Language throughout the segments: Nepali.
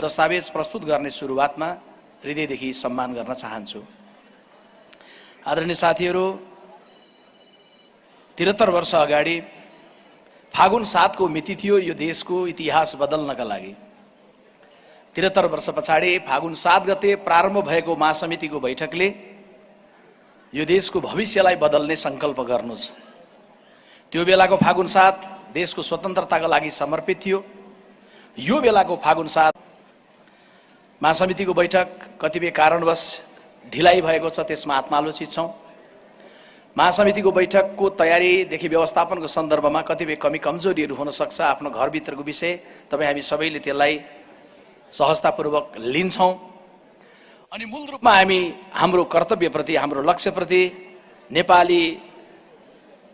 दस्तावेज प्रस्तुत गर्ने सुरुवातमा हृदयदेखि सम्मान गर्न चाहन्छु। आदरणीय साथीहरू, 73 वर्ष अगाडि फागुन 7 को मिति थियो यो देशको इतिहास बदल्नका लागि। 73 वर्ष पछाडि फागुन 7 गते प्रारम्भ भएको महासमितिको बैठकले यो देशको भविष्यलाई बदल्ने संकल्प गर्नु छ। त्यो बेलाको फागुन 7 देशको स्वतन्त्रताका लागि समर्पित थियो। यो बेलाको फागुन 7 महासमितिको बैठक कतिपय कारणवश ढिलाइ भएको छ, त्यसमा आत्मालोचित छौँ। महासमितिको बैठकको तयारीदेखि व्यवस्थापनको सन्दर्भमा कतिपय कमी कमजोरीहरू हुन सक्छ। आफ्नो घरभित्रको विषय तपाईँ हामी सबैले त्यसलाई सहजतापूर्वक लिन्छौँ अनि मूल रूपमा हामी हाम्रो कर्तव्यप्रति, हाम्रो लक्ष्यप्रति नेपाली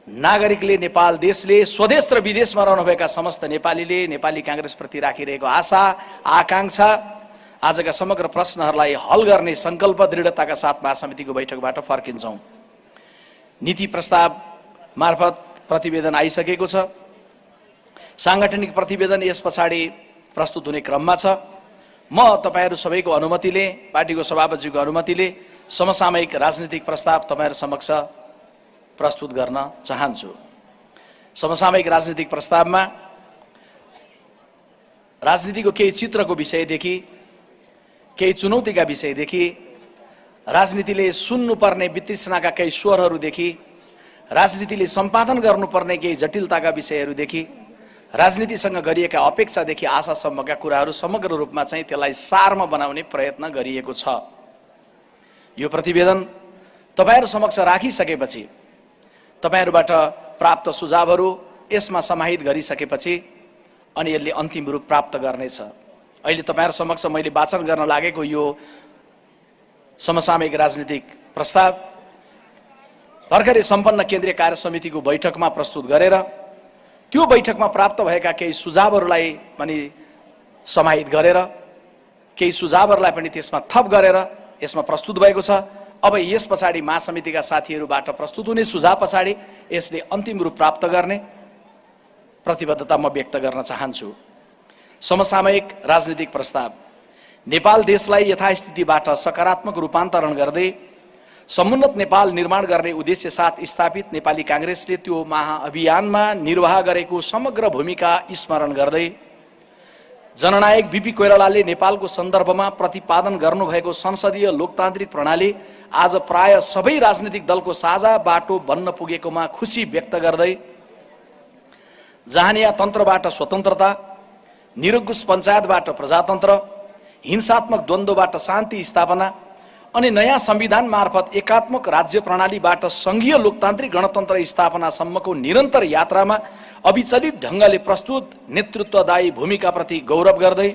नागरिकले, नेपाल देशले, स्वदेश र विदेशमा रहनुभएका समस्त नेपालीले नेपाली कांग्रेसप्रति राखिरहेको आशा आकांक्षा, आजका समग्र प्रश्नहरूलाई हल गर्ने संकल्प दृढताका साथ महासमितिको बैठकबाट फर्किन्छौँ। नीति प्रस्ताव मार्फत प्रतिवेदन आइसकेको छ। सांगठनिक प्रतिवेदन यस पछाडि प्रस्तुत हुने क्रममा छ। म तपाईहरु सबैको अनुमतिले, पार्टीको सभापतिज्यूको अनुमतिले समसामयिक राजनीतिक प्रस्ताव तपाईहरु समक्ष प्रस्तुत गर्न चाहन्छु। समसामयिक राजनीतिक प्रस्तावमा राजनीतिको केही चित्रको विषयदेखि, केही चुनौतीका विषयदेखि, राजनीतिले सुन्नुपर्ने वितृष्णाका केही स्वरहरूदेखि, राजनीतिले सम्पादन गर्नुपर्ने केही जटिलताका विषयहरूदेखि, राजनीतिसँग गरिएका अपेक्षादेखि आशासम्मका कुराहरू समग्र रूपमा चाहिँ त्यसलाई सारमा बनाउने प्रयत्न गरिएको छ। यो प्रतिवेदन तपाईहरु समक्ष राखिसकेपछि, तपाईहरुबाट प्राप्त सुझावहरू यसमा समाहित गरिसकेपछि अनि यसले अन्तिम रूप प्राप्त गर्नेछ। अहिले तपाईहरु समक्ष मैले वाचन गर्न लागेको यो समसामयिक राजनीतिक प्रस्ताव भर्खरै सम्पन्न केन्द्रीय कार्य समितिको बैठकमा प्रस्तुत गरेर त्यो बैठकमा प्राप्त भएका केही सुझावहरूलाई पनि समाहित गरेर, केही सुझावहरूलाई पनि त्यसमा थप गरेर यसमा प्रस्तुत भएको छ। अब यस पछाडि महासमितिका साथीहरूबाट प्रस्तुत हुने सुझाव पछाडि यसले अन्तिम रूप प्राप्त गर्ने प्रतिबद्धता म व्यक्त गर्न चाहन्छु। समसामयिक राजनीतिक प्रस्ताव नेपाल देशलाई यथास्थितिबाट सकारात्मक रूपान्तरण गर्दै समुन्नत नेपाल निर्माण गर्ने उद्देश्य साथ स्थापित नेपाली कांग्रेसले त्यो महाअभियानमा निर्वाह गरेको समग्र भूमिका स्मरण गर्दै जननायक बीपी कोइरालाले नेपालको सन्दर्भमा प्रतिपादन गर्नुभएको संसदीय लोकतान्त्रिक प्रणाली आज प्राय सबै राजनीतिक दलको साझा बाटो बन्न पुगेकोमा खुशी व्यक्त गर्दै जहानिया तन्त्रबाट स्वतन्त्रता, निरङ्कुश पञ्चायतबाट प्रजातन्त्र, हिंसात्मक द्वन्द्वबाट शान्ति स्थापना अनि नयाँ संविधान मार्फत एकात्मक राज्य प्रणालीबाट संघीय लोकतान्त्रिक गणतन्त्र स्थापनासम्मको निरन्तर यात्रामा अविचलित ढङ्गले प्रस्तुत नेतृत्वदायी भूमिकाप्रति गौरव गर्दै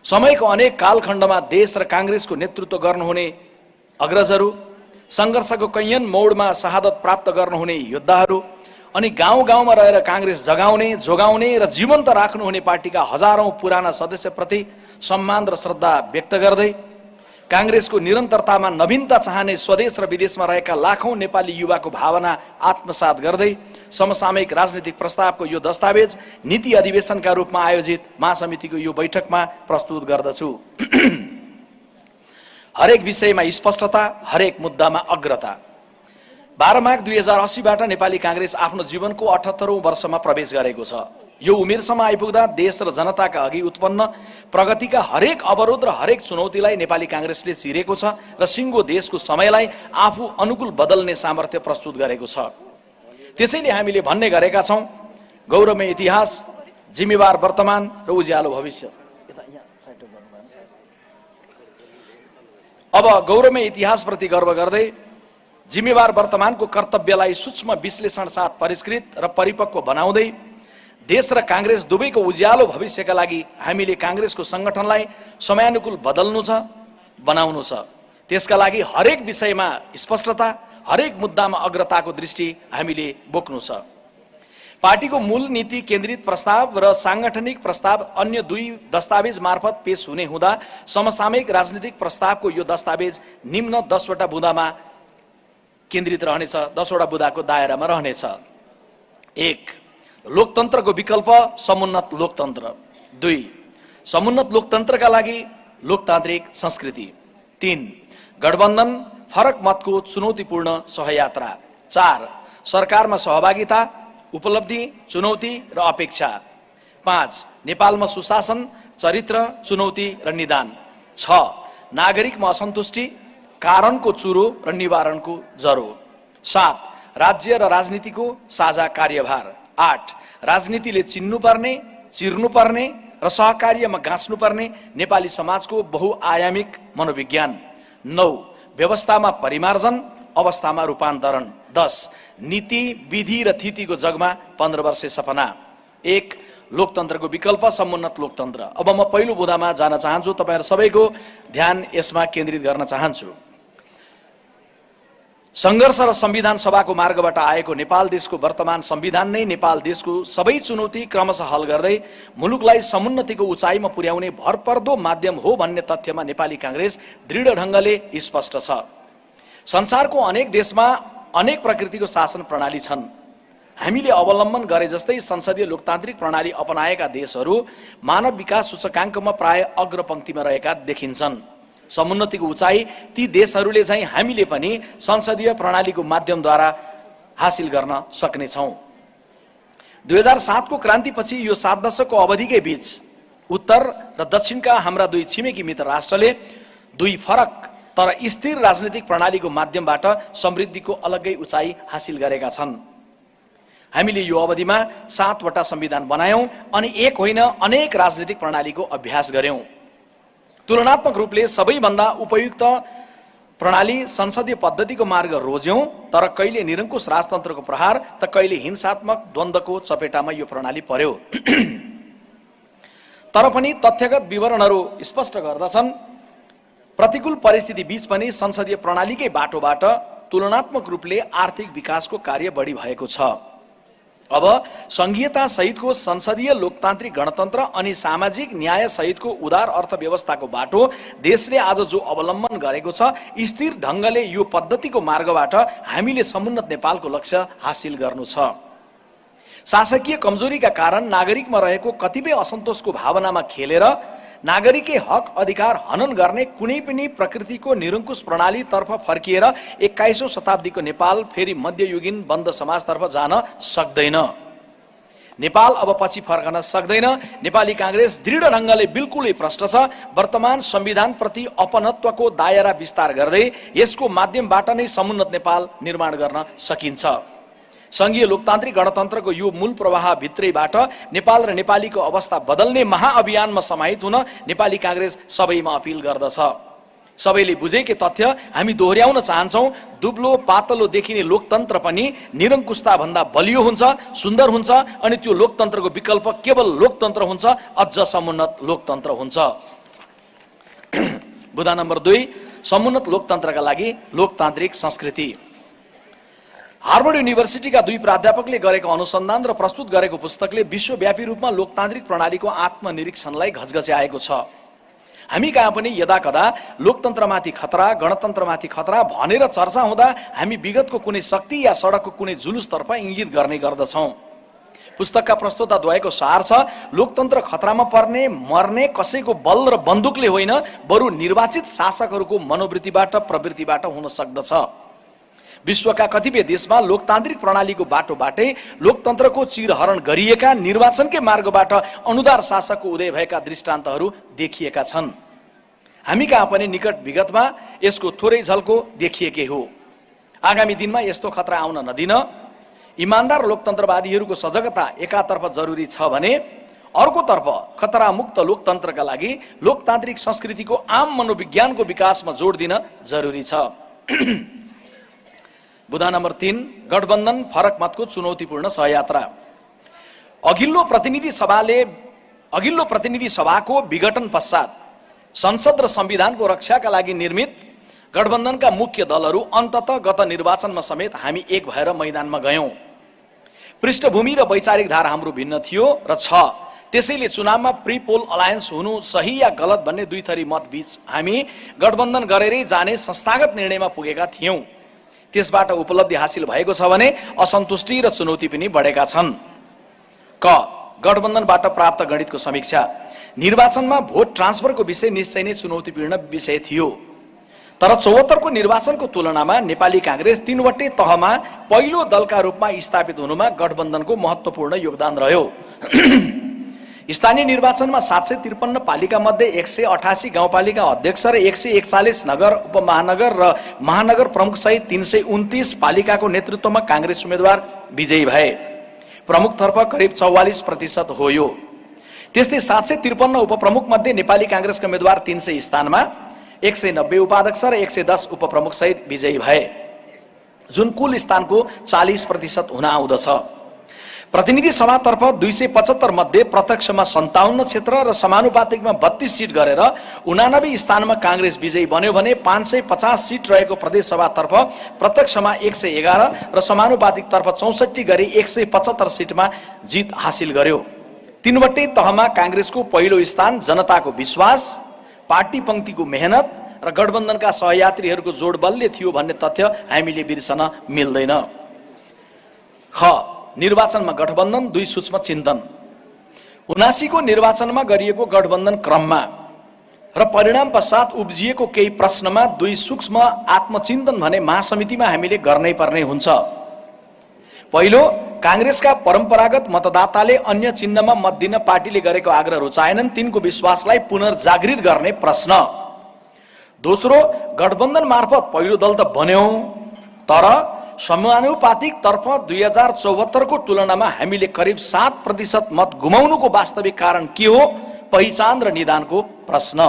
समयको अनेक कालखण्डमा देश र कांग्रेसको नेतृत्व गर्नुहुने अग्रजहरू, संघर्षको कैयन मोडमा शहादत प्राप्त गर्नुहुने योद्धाहरू अनि गाउँ गाउँमा रहेर कांग्रेस जगाउने, जोगाउने र जीवन्त राख्नुहुने पार्टीका हजारौं पुराना सदस्यप्रति सम्मान र श्रद्धा व्यक्त गर्दै कांग्रेसको निरन्तरतामा नवीनता चाहने स्वदेश र विदेशमा रहेका लाखौं नेपाली युवाको भावना आत्मसात गर्दै समसामयिक राजनीतिक प्रस्तावको यो दस्तावेज नीति अधिवेशनका रूपमा आयोजित महासमितिको यो बैठकमा प्रस्तुत गर्दछु। हरेक विषयमा स्पष्टता, हरेक मुद्दामा अग्रता। 12 माघ 2080 बाट नेपाली कांग्रेस आफ्नो जीवनको 78औं वर्षमा प्रवेश गरेको छ। यो उमेरसम्म आइपुग्दा देश र जनताका अघि उत्पन्न प्रगतिका हरेक अवरोध र हरेक चुनौतीलाई नेपाली कांग्रेसले चिरेको छ र सिङ्गो देशको समयलाई आफू अनुकूल बदल्ने सामर्थ्य प्रस्तुत गरेको छ। त्यसैले हामीले भन्ने गरेका छौं, गौरवमय इतिहास, जिम्मेवार वर्तमान र उज्यालो भविष्य। अब गौरवमय इतिहासप्रति गर्व गर्दै जिम्मेवार वर्तमानको कर्तव्यलाई सूक्ष्म विश्लेषण साथ परिष्कृत र परिपक्व बनाउँदै देश र कांग्रेस दुवैको उज्यालो भविष्यका लागि हामीले कांग्रेसको संगठनलाई समयानुकूल बदल्नु छ, बनाउनु छ। त्यसका लागि हरेक विषयमा स्पष्टता, हरेक मुद्दामा अग्रताको दृष्टि हामीले बोक्नु छ। पार्टीको मूल नीति केन्द्रित प्रस्ताव र सांगठनिक प्रस्ताव अन्य दुई दस्तावेज मार्फत पेश हुने हुँदा समसामयिक राजनीतिक प्रस्तावको यो दस्तावेज निम्न 10 वटा बुँदामा केन्द्रित रहनेछ, 10 वटा बुँदाको दायरामा रहनेछ। 1. लोकतन्त्रको विकल्प समुन्नत लोकतन्त्र। 2. समुन्नत लोकतन्त्रका लागि लोकतान्त्रिक संस्कृति। 3. गठबन्धन फरक मतको चुनौतीपूर्ण सहयात्रा। 4. सरकारमा सहभागिता, उपलब्धि, चुनौती र अपेक्षा। 5. नेपालमा सुशासन, चरित्र, चुनौती र निदान। 6. नागरिकमा असन्तुष्टि, कारणको चुरो र निवारणको जरो। 7. राज्य र राजनीतिको साझा कार्यभार। 8. राजनीतिले चिन्नुपर्ने, चिर्नुपर्ने र सहकार्यमा गाँच्नुपर्ने नेपाली समाजको बहुआयामिक मनोविज्ञान। 9. व्यवस्थामा परिमार्जन, अवस्थामा रूपान्तरण। 10. नीति, विधि र थितिको जगमा 15 वर्षे सपना। 1. लोकतन्त्रको विकल्प समुन्नत लोकतन्त्र। अब म पहिलो बुँदामा जान चाहन्छु, तपाईहरु सबैको ध्यान यसमा केन्द्रित गर्न चाहन्छु। संघर्ष र संविधान सभाको मार्गबाट आएको नेपाल देशको वर्तमान संविधान नै नेपाल देशको सबै चुनौती क्रमशः हल गर्दै मुलुकलाई समुन्नतिको उचाइमा पुर्याउने भरपर्दो माध्यम हो भन्ने तथ्यमा नेपाली कांग्रेस दृढ ढंगले स्पष्ट छ। संसारको अनेक देशमा अनेक प्रकृतिको शासन प्रणाली छन्। हामीले अवलम्बन गरे जस्तै संसदीय लोकतान्त्रिक प्रणाली अपनाएका देशहरू मानव विकास सूचकाङ्कमा प्राय अग्रपंक्तिमा रहेका देखिन्छन्। समुन्नतिको उचाइ ती देशहरूले चाहिँ हामीले पनि संसदीय प्रणालीको माध्यमद्वारा हासिल गर्न सक्नेछौँ। 2007 को क्रान्तिपछि यो 7 दशकको अवधिकै बीच उत्तर र दक्षिणका हाम्रा दुई छिमेकी मित्र राष्ट्रले दुई फरक तर स्थिर राजनीतिक प्रणालीको माध्यमबाट समृद्धिको अलग्गै उचाइ हासिल गरेका छन्। हामीले यो अवधिमा 7 वटा संविधान बनायौं अनि एक होइन अनेक राजनीतिक प्रणालीको अभ्यास गर्यौं। तुलनात्मक रूपले सबैभन्दा उपयुक्त प्रणाली संसदीय पद्धतिको मार्ग रोज्यौं, तर कहिले निरङ्कुश राजतन्त्रको प्रहार त कहिले हिंसात्मक द्वन्द्वको चपेटामा यो प्रणाली पर्यो। तर पनि तथ्यगत विवरणहरू स्पष्ट गर्दछन् प्रतिकूल परिस्थिति बीच पनि संसदीय प्रणालीकै बाटोबाट तुलनात्मक रूपले आर्थिक विकासको कार्य बढी भएको छ। अब संघीयता सहितको संसदीय लोकतान्त्रिक गणतन्त्र अनि सामाजिक न्याय सहितको उदार अर्थव्यवस्थाको बाटो देशले आज जो अवलम्बन गरेको छ, स्थिर ढंगले यो पद्धतिको मार्गबाट हामीले समुन्नत नेपालको लक्ष्य हासिल गर्नु छ। शासकीय कमजोरीका कारण नागरिकमा रहेको कतिपय असन्तोषको भावनामा खेलेर नागरिककै हक अधिकार हनन गर्ने कुनै पनि प्रकृतिको निरङ्कुश प्रणाली तर्फ फर्किएर 21औं शताब्दीको नेपाल फेरि मध्ययुगीन बन्द समाजतर्फ जान सक्दैन। नेपाल अब पछि फर्कन सक्दैन। नेपाली कांग्रेस दृढ ढंगले बिल्कुलै प्रष्ट छ। वर्तमान संविधान प्रति अपनत्वको दायरा विस्तार गर्दै यसको माध्यमबाट नै समुन्नत नेपाल निर्माण गर्न सकिन्छ। संघीय लोकतान्त्रिक गणतन्त्रको यो मूल प्रवाह भित्रैबाट नेपाल र नेपालीको अवस्था बदल्ने महाअभियानमा समाहित हुन नेपाली कांग्रेस सबैमा अपील गर्दछ। सबैले बुझेकै तथ्य हामी दोहोर्याउन चाहन्छौं, दुब्लो पातलो देखिने लोकतन्त्र पनि निरङ्कुशता भन्दा बलियो हुन्छ, सुन्दर हुन्छ अनि त्यो लोकतन्त्रको विकल्प केवल लोकतन्त्र हुन्छ, अझ समुन्नत लोकतन्त्र हुन्छ। बुँदा नम्बर 2, समुन्नत लोकतन्त्रका लागि लोकतान्त्रिक संस्कृति। हार्वर्ड युनिभर्सिटीका दुई प्राध्यापकले गरेको अनुसन्धान र प्रस्तुत गरेको पुस्तकले विश्वव्यापी रूपमा लोकतान्त्रिक प्रणालीको आत्मनिरीक्षणलाई घचघच्याएको छ। हामी कहाँ पनि यदाकदा लोकतन्त्रमाथि खतरा, गणतन्त्रमाथि खतरा भनेर चर्चा हुँदा हामी विगतको कुनै शक्ति या सडकको कुनै जुलुसतर्फ इंगित गर्ने गर्दछौं। पुस्तकका प्रस्तोता द्वयको सार छ, लोकतन्त्र खतरामा पर्ने मर्ने कसैको बल र बन्दुकले होइन, बरु निर्वाचित शासकहरूको मनोवृत्तिबाट प्रवृत्तिबाट हुन सक्दछ। विश्वका कतिपय देशमा लोकतान्त्रिक प्रणालीको बाटोबाटै लोकतन्त्रको चिरहरण गरिएका निर्वाचनकै मार्गबाट अनुदार शासकको उदय भएका दृष्टान्तहरू देखिएका छन्। हामी कहाँ पनि निकट विगतमा यसको थोरै झल्को देखिएकै हो। आगामी दिनमा यस्तो खतरा आउन नदिन इमानदार लोकतन्त्रवादीहरूको सजगता एकातर्फ जरुरी छ भने अर्कोतर्फ खतरामुक्त लोकतन्त्रका लागि लोकतान्त्रिक संस्कृतिको आम मनोविज्ञानको विकासमा जोड दिन जरुरी छ। बुँदा नम्बर 3, गठबन्धन फरक मतको चुनौतीपूर्ण सहयात्रा। अघिल्लो प्रतिनिधि सभाको विघटन पश्चात संसद र संविधानको रक्षाका लागि निर्मित गठबन्धनका मुख्य दलहरू अन्ततः गत निर्वाचनमा समेत हामी एक भएर मैदानमा गयौं। पृष्ठभूमि र वैचारिक धारा हाम्रो भिन्न थियो र छ, त्यसैले चुनावमा प्री पोल अलायन्स हुनु सही या गलत भन्ने दुई थरी मत बीच हामी गठबन्धन गरेरै जाने संस्थागत निर्णयमा पुगेका थियौं। त्यसबाट उपलब्धि हासिल भएको छ भने असन्तुष्टि र चुनौती पनि बढेका छन्। क, गठबन्धनबाट प्राप्त गणितको समीक्षा। निर्वाचनमा भोट ट्रान्सफरको विषय निश्चय नै चुनौतीपूर्ण विषय थियो। तर 74 को निर्वाचनको तुलनामा नेपाली कांग्रेस 3वटै तहमा पहिलो दलका रूपमा स्थापित हुनुमा गठबन्धनको महत्त्वपूर्ण योगदान रह्यो। स्थानीय निर्वाचनमा 753 पालिका मध्ये 188 गाउँपालिका अध्यक्ष र 141 नगर उपमहानगर र महानगर प्रमुख सहित 329 पालिकाको नेतृत्वमा कांग्रेस उम्मेदवार विजयी भए। प्रमुखतर्फ करिब 44% हो यो। त्यस्तै 753 उपप्रमुख मध्ये नेपाली कांग्रेसका उम्मेदवार 300 स्थानमा 190 उपाध्यक्ष र 110 उपप्रमुख सहित विजयी भए, जुन कुल स्थानको 40% हुन आउँदछ। प्रतिनिधि सभातर्फ 275 मध्ये प्रत्यक्षमा 57 क्षेत्र र समानुपातिकमा 32 सिट गरेर 89 स्थानमा कांग्रेस विजयी बन्यो भने 550 सिट रहेको प्रदेश सभातर्फ प्रत्यक्षमा 111 र समानुपातिकतर्फ 64 गरी 175 सिटमा जित हासिल गर्यो। 3वटै तहमा कांग्रेसको पहिलो स्थान जनताको विश्वास, पार्टी पंक्तिको मेहनत र गठबन्धनका सहयात्रीहरूको जोडबलले थियो भन्ने तथ्य हामीले बिर्सन मिल्दैन। निर्वाचनमा गठबन्धन 2 सूक्ष्म चिन्तन। 79 को निर्वाचनमा गरिएको गठबन्धन क्रममा र परिणाम पश्चात उब्जिएको केही प्रश्नमा 2 सूक्ष्म आत्मचिन्तन भने महासमितिमा हामीले गर्नै पर्ने हुन्छ। पहिलो, कांग्रेसका परम्परागत मतदाताले अन्य चिन्हमा मत दिन पार्टीले गरेको आग्रह रुचाएनन्, तिनको विश्वासलाई पुनर्जागृत गर्ने प्रश्न। दोस्रो, गठबन्धन मार्फत पहिलो दल त बन्यौं, तर समानुपातिक तर्फ 2074 को तुलनामा हामीले करिब 7% मत गुमाउनुको वास्तविक कारण के हो, पहिचान र निदानको प्रश्न।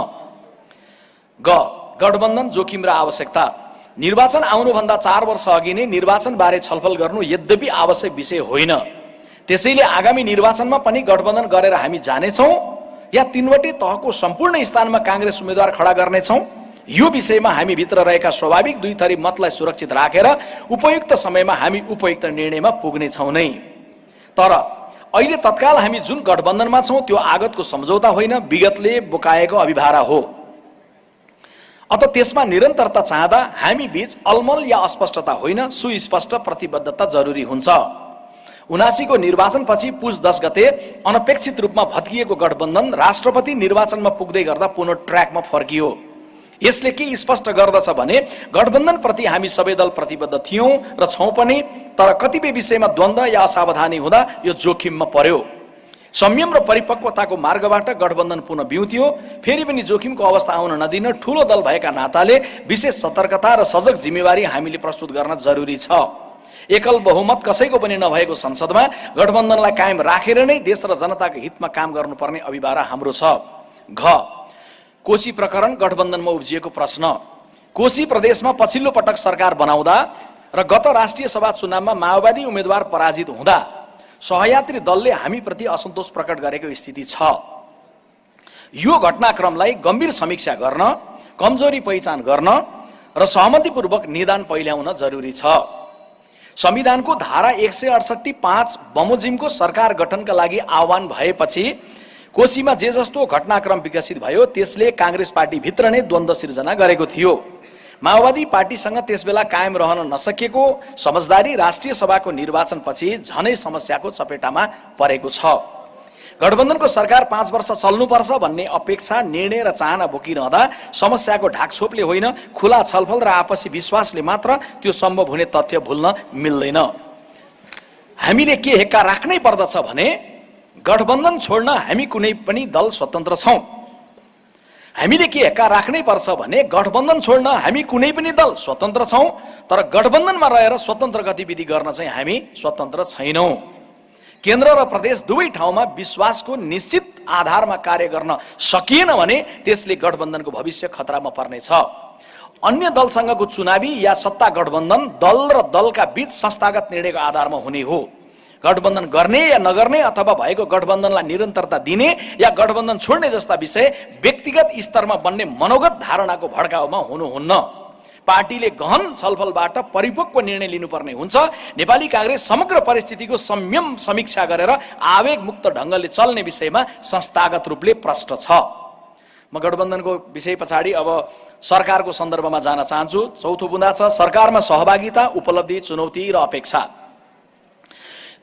गठबन्धन जोखिम र आवश्यकता। निर्वाचन आउनुभन्दा 4 वर्ष अघि नै निर्वाचन बारे छलफल गर्नु यद्यपि आवश्यक विषय होइन। त्यसैले आगामी निर्वाचनमा पनि गठबन्धन गरेर हामी जानेछौं या 3वटै तहको सम्पूर्ण स्थानमा कांग्रेस उम्मेदवार खडा गर्नेछौं, यो विषयमा हामी भित्र रहेका स्वाभाविक 2 थरी मतलाई सुरक्षित राखेर उपयुक्त समयमा हामी उपयुक्त निर्णयमा पुग्ने छौं नै। तर अहिले तत्काल हामी जुन गठबन्धनमा छौं त्यो आगतको सम्झौता होइन, विगतले बोकाएको अभिभारा हो। अत त्यसमा निरन्तरता चाहँदा हामी बीच अलमल या अस्पष्टता होइन, सुस्पष्ट प्रतिबद्धता जरुरी हुन्छ। 79 को निर्वाचनपछि पुस 10 गते अनपेक्षित रूपमा भत्किएको गठबन्धन राष्ट्रपति निर्वाचनमा पुग्दै गर्दा पुनः ट्र्याकमा फर्कियो। यसले के स्पष्ट गर्दछ भने गठबन्धन प्रति हामी सबै दल प्रतिबद्ध थियौं र छौं पनि, तर कतिपय विषयमा द्वन्द्व या असावधानी हुँदा यो जोखिममा पर्यो। संयम र परिपक्वताको मार्गबाट गठबन्धन पुनः बिउत्यो। फेरि पनि जोखिमको अवस्था आउन नदिन ठूलो दल भएका नाताले विशेष सतर्कता र सजग जिम्मेवारी हामीले प्रस्तुत गर्न जरुरी छ। एकल बहुमत कसैको पनि नभएको संसदमा गठबन्धनलाई कायम राखेर नै देश र जनताको हितमा काम गर्नुपर्ने अभिभारा हाम्रो छ। कोशी प्रकरण गठबन्धनमा उब्जिएको प्रश्न। कोशी प्रदेशमा पछिल्लो पटक सरकार बनाउँदा र गत राष्ट्रिय सभा चुनावमा माओवादी उम्मेदवार पराजित हुँदा सहयात्री दलले हामीप्रति असन्तोष प्रकट गरेको स्थिति छ। यो घटनाक्रमलाई गम्भीर समीक्षा गर्न, कमजोरी पहिचान गर्न र सहमतिपूर्वक निदान पहिल्याउन जरुरी छ। संविधानको धारा 168(5) बमोजिमको सरकार गठनका लागि आह्वान भएपछि कोशीमा जे जस्तो घटनाक्रम विकसित भयो त्यसले कांग्रेस पार्टी भित्र नै द्वन्द्व सिर्जना गरेको थियो। माओवादी पार्टीसँग त्यसबेला कायम रहन नसकेको समझदारी राष्ट्रिय सभाको निर्वाचनपछि झनै समस्याको चपेटामा परेको छ। गठबन्धनको सरकार 5 वर्ष चल्नुपर्छ भन्ने अपेक्षा, निर्णय र चाहना बोकिरहँदा समस्याको ढाकछोपले होइन, खुला छलफल र आपसी विश्वासले मात्र त्यो सम्भव हुने तथ्य भुल्न मिल्दैन। हामीले के हेक्का राख्नै पर्दछ भने गठबन्धन छोड्न हामी कुनै पनि दल स्वतन्त्र छौं। हामीले के हेक्का राख्नै पर्छ भने गठबन्धन छोड्न हामी कुनै पनि दल स्वतन्त्र छौं, तर गठबन्धनमा रहेर स्वतन्त्र गतिविधि गर्न चाहिँ हामी स्वतन्त्र छैनौं। केन्द्र र प्रदेश दुवै ठाउँमा विश्वासको निश्चित आधारमा कार्य गर्न सकिएन भने त्यसले गठबन्धनको भविष्य खतरामा पर्नेछ। अन्य दलसँगको चुनावी या सत्ता गठबन्धन दल र दलका बीच संस्थागत निर्णयको आधारमा हुने हो। गठबन्धन गर्ने या नगर्ने अथवा भएको गठबन्धनलाई निरन्तरता दिने या गठबन्धन छोड्ने जस्ता विषय व्यक्तिगत स्तरमा बन्ने मनोगत धारणाको भड्काउमा हुनुहुन्न। पार्टीले गहन छलफलबाट परिपक्व निर्णय लिनुपर्ने हुन्छ। नेपाली कांग्रेस समग्र परिस्थितिको संयम समीक्षा गरेर आवेगमुक्त ढंगले चल्ने विषयमा संस्थागत रूपले प्रष्ट छ। म गठबन्धनको विषय पछाडि अब सरकारको सन्दर्भमा जान चाहन्छु। चौथो बुँदा छ सरकारमा सहभागिता, उपलब्धि, चुनौती र अपेक्षा।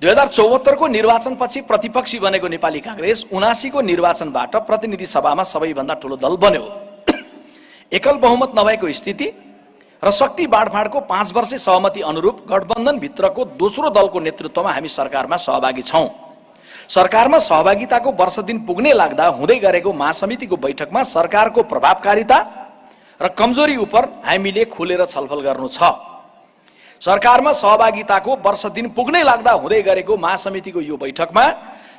2074 को निर्वाचनपछि प्रतिपक्षी बनेको नेपाली कांग्रेस 79 को निर्वाचनबाट प्रतिनिधि सभामा सबैभन्दा ठूलो दल बन्यो। एकल बहुमत नभएको स्थिति र शक्ति बाँडफाँडको 5 वर्षे सहमति अनुरूप गठबन्धन भित्रको दोस्रो दलको नेतृत्वमा हामी सरकारमा सहभागी छौं। सरकारमा सहभागिताको वर्ष दिन पुग्ने लाग्दा हुँदै गरेको महासमितिको बैठकमा सरकारको प्रभावकारिता र कमजोरी उप हामीले खुलेर छलफल गर्नु छ। सरकारमा सहभागिताको वर्ष दिन पुग्ने लाग्दा हुँदै गरेको महासमितिको यो बैठकमा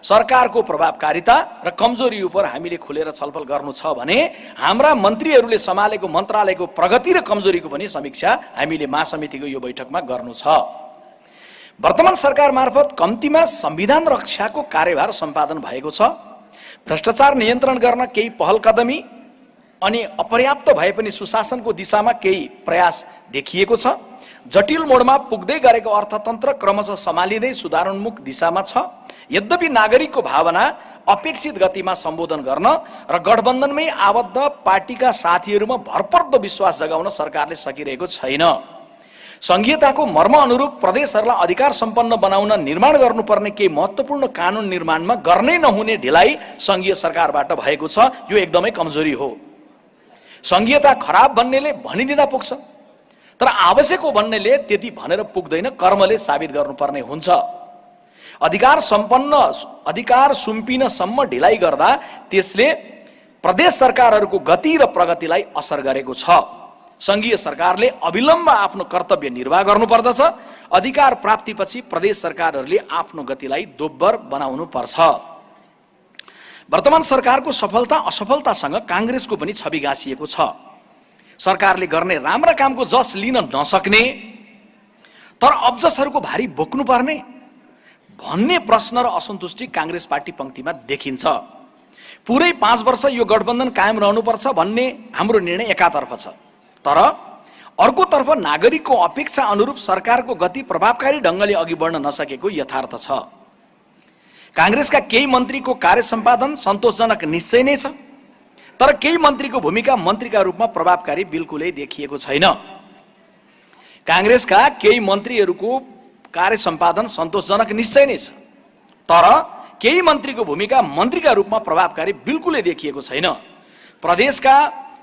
सरकारको प्रभावकारिता र कमजोरी उप हामीले खुलेर छलफल गर्नु छ भने हाम्रा मन्त्रीहरूले सम्हालेको मन्त्रालयको प्रगति र कमजोरीको पनि समीक्षा हामीले महासमितिको यो बैठकमा गर्नु छ। वर्तमान सरकार मार्फत कम्तीमा संविधान रक्षाको कार्यभार सम्पादन भएको छ। भ्रष्टाचार नियन्त्रण गर्न केही पहल कदमी अनि अपर्याप्त भए पनि सुशासनको दिशामा केही प्रयास देखिएको छ। जटिल मोडमा पुग्दै गरेको अर्थतन्त्र क्रमशः सम्हालिँदै सुधारोन्मुख दिशामा छ। यद्यपि नागरिकको भावना अपेक्षित गतिमा सम्बोधन गर्न र गठबन्धनमै आबद्ध पार्टीका साथीहरूमा भरपर्दो विश्वास जगाउन सरकारले सकिरहेको छैन। संघीयताको मर्म अनुरूप प्रदेशहरूलाई अधिकार सम्पन्न बनाउन निर्माण गर्नुपर्ने केही महत्त्वपूर्ण कानुन निर्माणमा गर्नै नहुने ढिलाइ संघीय सरकारबाट भएको छ। यो एकदमै कमजोरी हो। संघीयता खराब भन्नेले भनिदिँदा पुग्छ, तर आवश्यक हो भन्नेले त्यति भनेर पुग्दैन, कर्मले साबित गर्नुपर्ने हुन्छ। अधिकार सुम्पिनसम्म ढिलाइ गर्दा त्यसले प्रदेश सरकारहरूको गति र प्रगतिलाई असर गरेको छ। संघीय सरकारले अविलम्ब आफ्नो कर्तव्य निर्वाह गर्नुपर्दछ। अधिकार प्राप्तिपछि प्रदेश सरकारहरूले आफ्नो गतिलाई दोब्बर बनाउनु पर्छ। वर्तमान सरकारको सफलता असफलतासँग कांग्रेसको पनि छवि गाँसिएको छ। सरकारले गर्ने राम्रा कामको जस लिन नसक्ने तर अब्जसहरूको भारी बोक्नु पर्ने भन्ने प्रश्न र असन्तुष्टि कांग्रेस पार्टी पंक्तिमा देखिन्छ। पुरै 5 वर्ष यो गठबन्धन कायम रहनुपर्छ भन्ने हाम्रो निर्णय एकातर्फ छ, तर अर्कोतर्फ नागरिकको अपेक्षा अनुरूप सरकारको गति प्रभावकारी ढंगले अघि बढ्न नसकेको यथार्थ छ। कांग्रेसका केही मन्त्रीको कार्य सम्पादन सन्तोषजनक निश्चय नै छ, तर केही मन्त्रीको भूमिका मन्त्रीका रूपमा प्रभावकारी बिल्कुलै देखिएको छैन। कांग्रेसका केही मन्त्रीहरूको कार्य सम्पादन सन्तोषजनक निश्चय नै छ, तर केही मन्त्रीको भूमिका मन्त्रीका रूपमा प्रभावकारी बिल्कुलै देखिएको छैन। प्रदेशका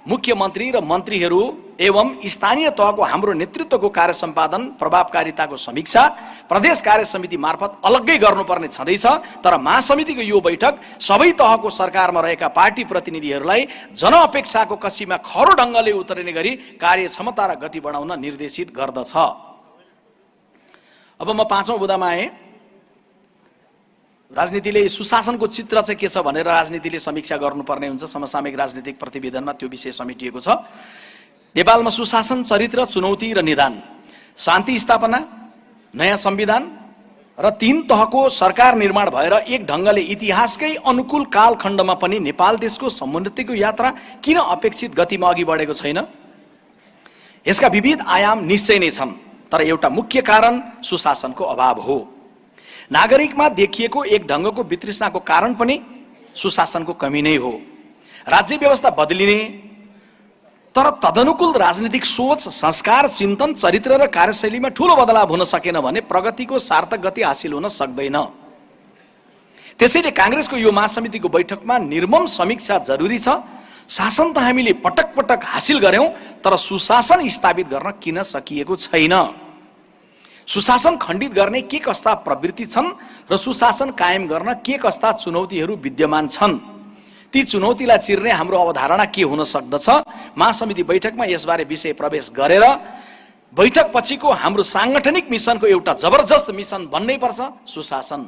मुख्यमन्त्री र मन्त्रीहरू एवं स्थानीय तहको हाम्रो नेतृत्वको कार्य सम्पादन प्रभावकारिताको समीक्षा प्रदेश कार्य समिति मार्फत अलग्गै गर्नुपर्ने छँदैछ। तर महासमितिको यो बैठक सबै तहको सरकारमा रहेका पार्टी प्रतिनिधिहरूलाई जनअपेक्षाको कसीमा खरो ढंगले उतरिने गरी कार्यक्षमता र गति बढाउन निर्देशित गर्दछ। अब म 5औं बुदामा आएँ। राजनीतिले सुशासनको चित्र चाहिँ के छ भनेर राजनीतिले समीक्षा गर्नुपर्ने हुन्छ। समसामयिक राजनीतिक प्रतिवेदनमा त्यो विषय समेटिएको छ। नेपालमा सुशासन, चरित्र, चुनौती र निदान, शान्ति स्थापना, नयाँ संविधान र 3 तहको सरकार निर्माण भएर एक ढंगले इतिहासकै अनुकूल कालखण्डमा पनि नेपाल देशको समुन्नतिको यात्रा किन अपेक्षित गतिमा अघि बढेको छैन? यसका विविध आयाम निश्चय नै छन्, तर एउटा मुख्य कारण सुशासनको अभाव हो। नागरिकमा देखिएको एक ढंगको वितृष्णाको कारण पनि सुशासनको कमी नै हो। राज्य व्यवस्था बदलिने तर तदनुकूल राजनीतिक सोच, संस्कार, चिन्तन, चरित्र र कार्यशैलीमा ठूलो बदलाव हुन सकेन भने प्रगतिको सार्थक गति हासिल हुन सक्दैन। त्यसैले कांग्रेसको यो महासमितिको बैठकमा निर्मम समीक्षा जरुरी छ। शासन त हामीले पटक पटक हासिल गर्यौं, तर सुशासन स्थापित गर्न किन सकिएको छैन? सुशासन खण्डित गर्ने के कस्ता प्रवृत्ति छन् र सुशासन कायम गर्न के कस्ता चुनौतीहरू विद्यमान छन्? ती चुनौतीलाई चिर्ने हाम्रो अवधारणा के हुन सक्दछ? महासमिति बैठकमा यसबारे विषय प्रवेश गरेर बैठक पछिको हाम्रो सांगठनिक मिसनको एउटा जबरजस्त मिसन बन्नै पर्छ। सुशासन,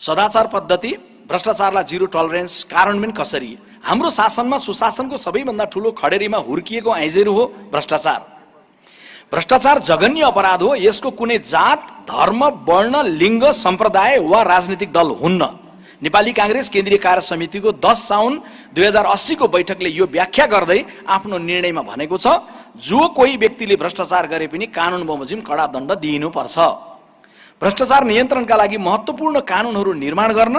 सदाचार पद्धति, भ्रष्टाचारलाई जीरो टलरेन्स कार्यान्वयन कसरी? हाम्रो शासनमा सुशासनको सबैभन्दा ठूलो खडेरीमा हुर्किएको आइजेरो हो भ्रष्टाचार। भ्रष्टाचार जघन्य अपराध हो। यसको कुनै जात, धर्म, वर्ण, लिङ्ग, सम्प्रदाय वा राजनीतिक दल हुन्न। नेपाली कांग्रेस केन्द्रीय कार्य समितिको 10 साउन 2080 को बैठकले यो व्याख्या गर्दै आफ्नो निर्णयमा भनेको छ, जो कोही व्यक्तिले भ्रष्टाचार गरे पनि कानुन बमोजिम कडा दण्ड दिइनुपर्छ। भ्रष्टाचार नियन्त्रणका लागि महत्त्वपूर्ण कानुनहरू निर्माण गर्न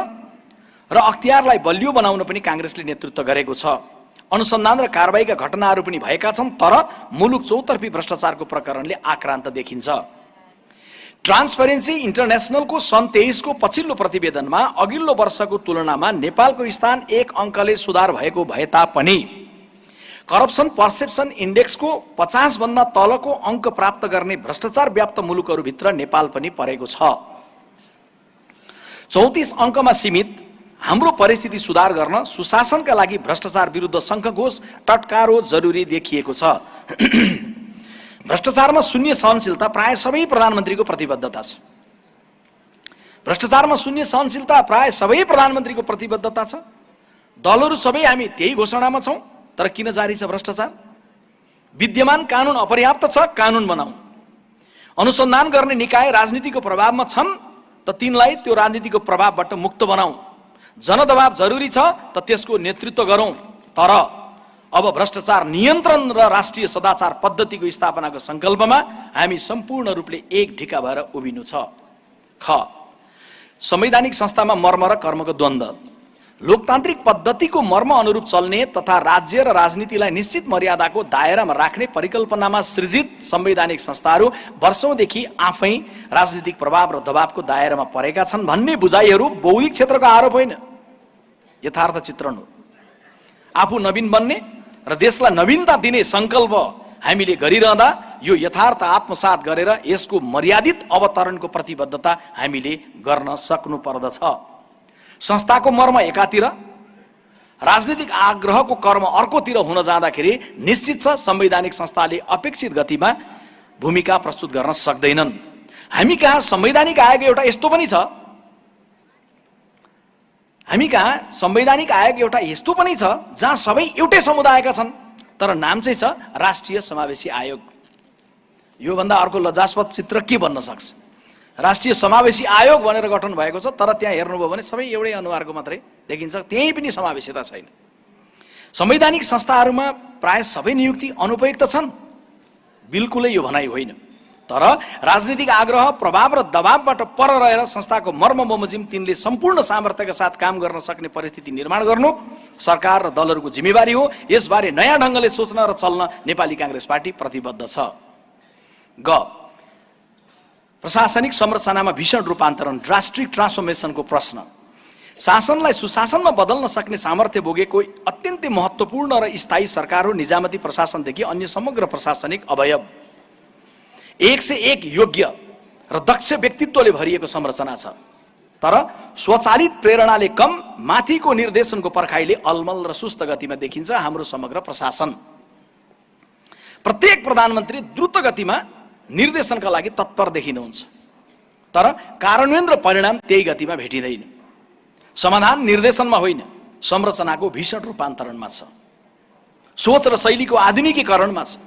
र अख्तियारलाई बलियो बनाउन पनि कांग्रेसले नेतृत्व गरेको छ। अनुसन्धान र कारबाहीका घटनाहरू पनि भएका छन्, तर मुलुक चौतर्फी भ्रष्टाचारको प्रकरणले आक्रान्त देखिन्छ। ट्रान्सपेरेन्सी इन्टरनेसनलको सन् 23 को पछिल्लो प्रतिवेदनमा अघिल्लो वर्षको तुलनामा नेपालको स्थान 1 अङ्कले सुधार भएको भए तापनि करप्सन पर्सेप्सन इन्डेक्सको 50 भन्दा तलको अङ्क प्राप्त गर्ने भ्रष्टाचार व्याप्त मुलुकहरूभित्र नेपाल पनि परेको छ। 34 अङ्कमा सीमित हाम्रो परिस्थिति सुधार गर्न सुशासनका लागि भ्रष्टाचार विरुद्ध शङ्खघोष टटकारो जरुरी देखिएको छ। भ्रष्टाचारमा शून्य सहनशीलता प्राय सबै प्रधानमन्त्रीको प्रतिबद्धता छ। भ्रष्टाचारमा शून्य सहनशीलता प्राय सबै प्रधानमन्त्रीको प्रतिबद्धता छ। दलहरू सबै हामी त्यही घोषणामा छौं, तर किन जारी छ भ्रष्टाचार? विद्यमान कानुन अपर्याप्त छ, कानुन बनाऊ। अनुसन्धान गर्ने निकाय राजनीतिको प्रभावमा छन् त तिनलाई त्यो राजनीतिको प्रभावबाट मुक्त बनाऊ। जनदबाव जरुरी छ त त्यसको नेतृत्व गरौं। तर अब भ्रष्टाचार नियन्त्रण र राष्ट्रिय सदाचार पद्धतिको स्थापनाको संकल्पमा हामी सम्पूर्ण रूपले एक ढिका भएर उभिनु छ। ख, संवैधानिक संस्थामा मर्म र कर्मको द्वन्द्व। लोकतान्त्रिक पद्धतिको मर्म अनुरूप चल्ने तथा राज्य र राजनीतिलाई निश्चित मर्यादाको दायरामा राख्ने परिकल्पनामा सृजित संवैधानिक संस्थाहरू वर्षौंदेखि आफै राजनीतिक प्रभाव र दबावको दायरामा परेका छन् भन्ने बुझाइहरू बौद्धिक क्षेत्रको आरोप होइन, यथार्थ चित्रण हो। आफू नवीन बन्ने र देशलाई नवीनता दिने संकल्प हामीले गरिरहँदा यो यथार्थ आत्मसात गरेर यसको मर्यादित अवतरणको प्रतिबद्धता हामीले गर्न सक्नु पर्दछ। संस्थाको मर्म एकातिर, राजनीतिक आग्रहको कर्म अर्कोतिर हुन जाँदाखेरि निश्चित छ संवैधानिक संस्थाले अपेक्षित गतिमा भूमिका प्रस्तुत गर्न सक्दैनन्। हामी कहाँ संवैधानिक आयोग एउटा यस्तो पनि छ, जहाँ सबै एउटै समुदायका छन्, तर नाम चाहिँ छ राष्ट्रिय समावेशी आयोग। यो भन्दा अर्को लज्जास्पद चित्र के बन्न सक्छ? राष्ट्रिय समावेशी आयोग भनेर गठन भएको छ, तर त्यहाँ हेर्नुभयो भने सबै एउटै अनुहारको मात्रै देखिन्छ, त्यही पनि समावेशिता छैन। संवैधानिक संस्थाहरूमा प्राय सबै नियुक्ति अनुपयुक्त छन्, बिल्कुलै यो भनाइ होइन। तर राजनीतिक आग्रह, प्रभाव र दबावबाट पर रहेर संस्थाको मर्म बमोजिम तिनले सम्पूर्ण सामर्थ्यका साथ काम गर्न सक्ने परिस्थिति निर्माण गर्नु सरकार र दलहरूको जिम्मेवारी हो। यसबारे नयाँ ढङ्गले सोच्न र चल्न नेपाली कांग्रेस पार्टी प्रतिबद्ध छ। ग, प्रशासनिक संरचनामा भीषण रूपान्तरण, ड्रास्टिक ट्रान्सफर्मेसनको प्रश्न। शासनलाई सुशासनमा बदल्न सक्ने सामर्थ्य बोकेको अत्यन्तै महत्त्वपूर्ण र स्थायी सरकार हो निजामती प्रशासनदेखि अन्य समग्र प्रशासनिक अवयव। एक से एक योग्य र दक्ष व्यक्तित्वले भरिएको संरचना छ, तर स्वचालित प्रेरणाले कम, माथिको निर्देशनको पर्खाइले अलमल र सुस्त गतिमा देखिन्छ हाम्रो समग्र प्रशासन। प्रत्येक प्रधानमन्त्री द्रुत गतिमा निर्देशनका लागि तत्पर देखिनुहुन्छ, तर कार्यान्वयन र परिणाम त्यही गतिमा भेटिँदैन। समाधान निर्देशनमा होइन, संरचनाको भीषण रूपान्तरणमा छ। सोच र शैलीको आधुनिकीकरणमा छ,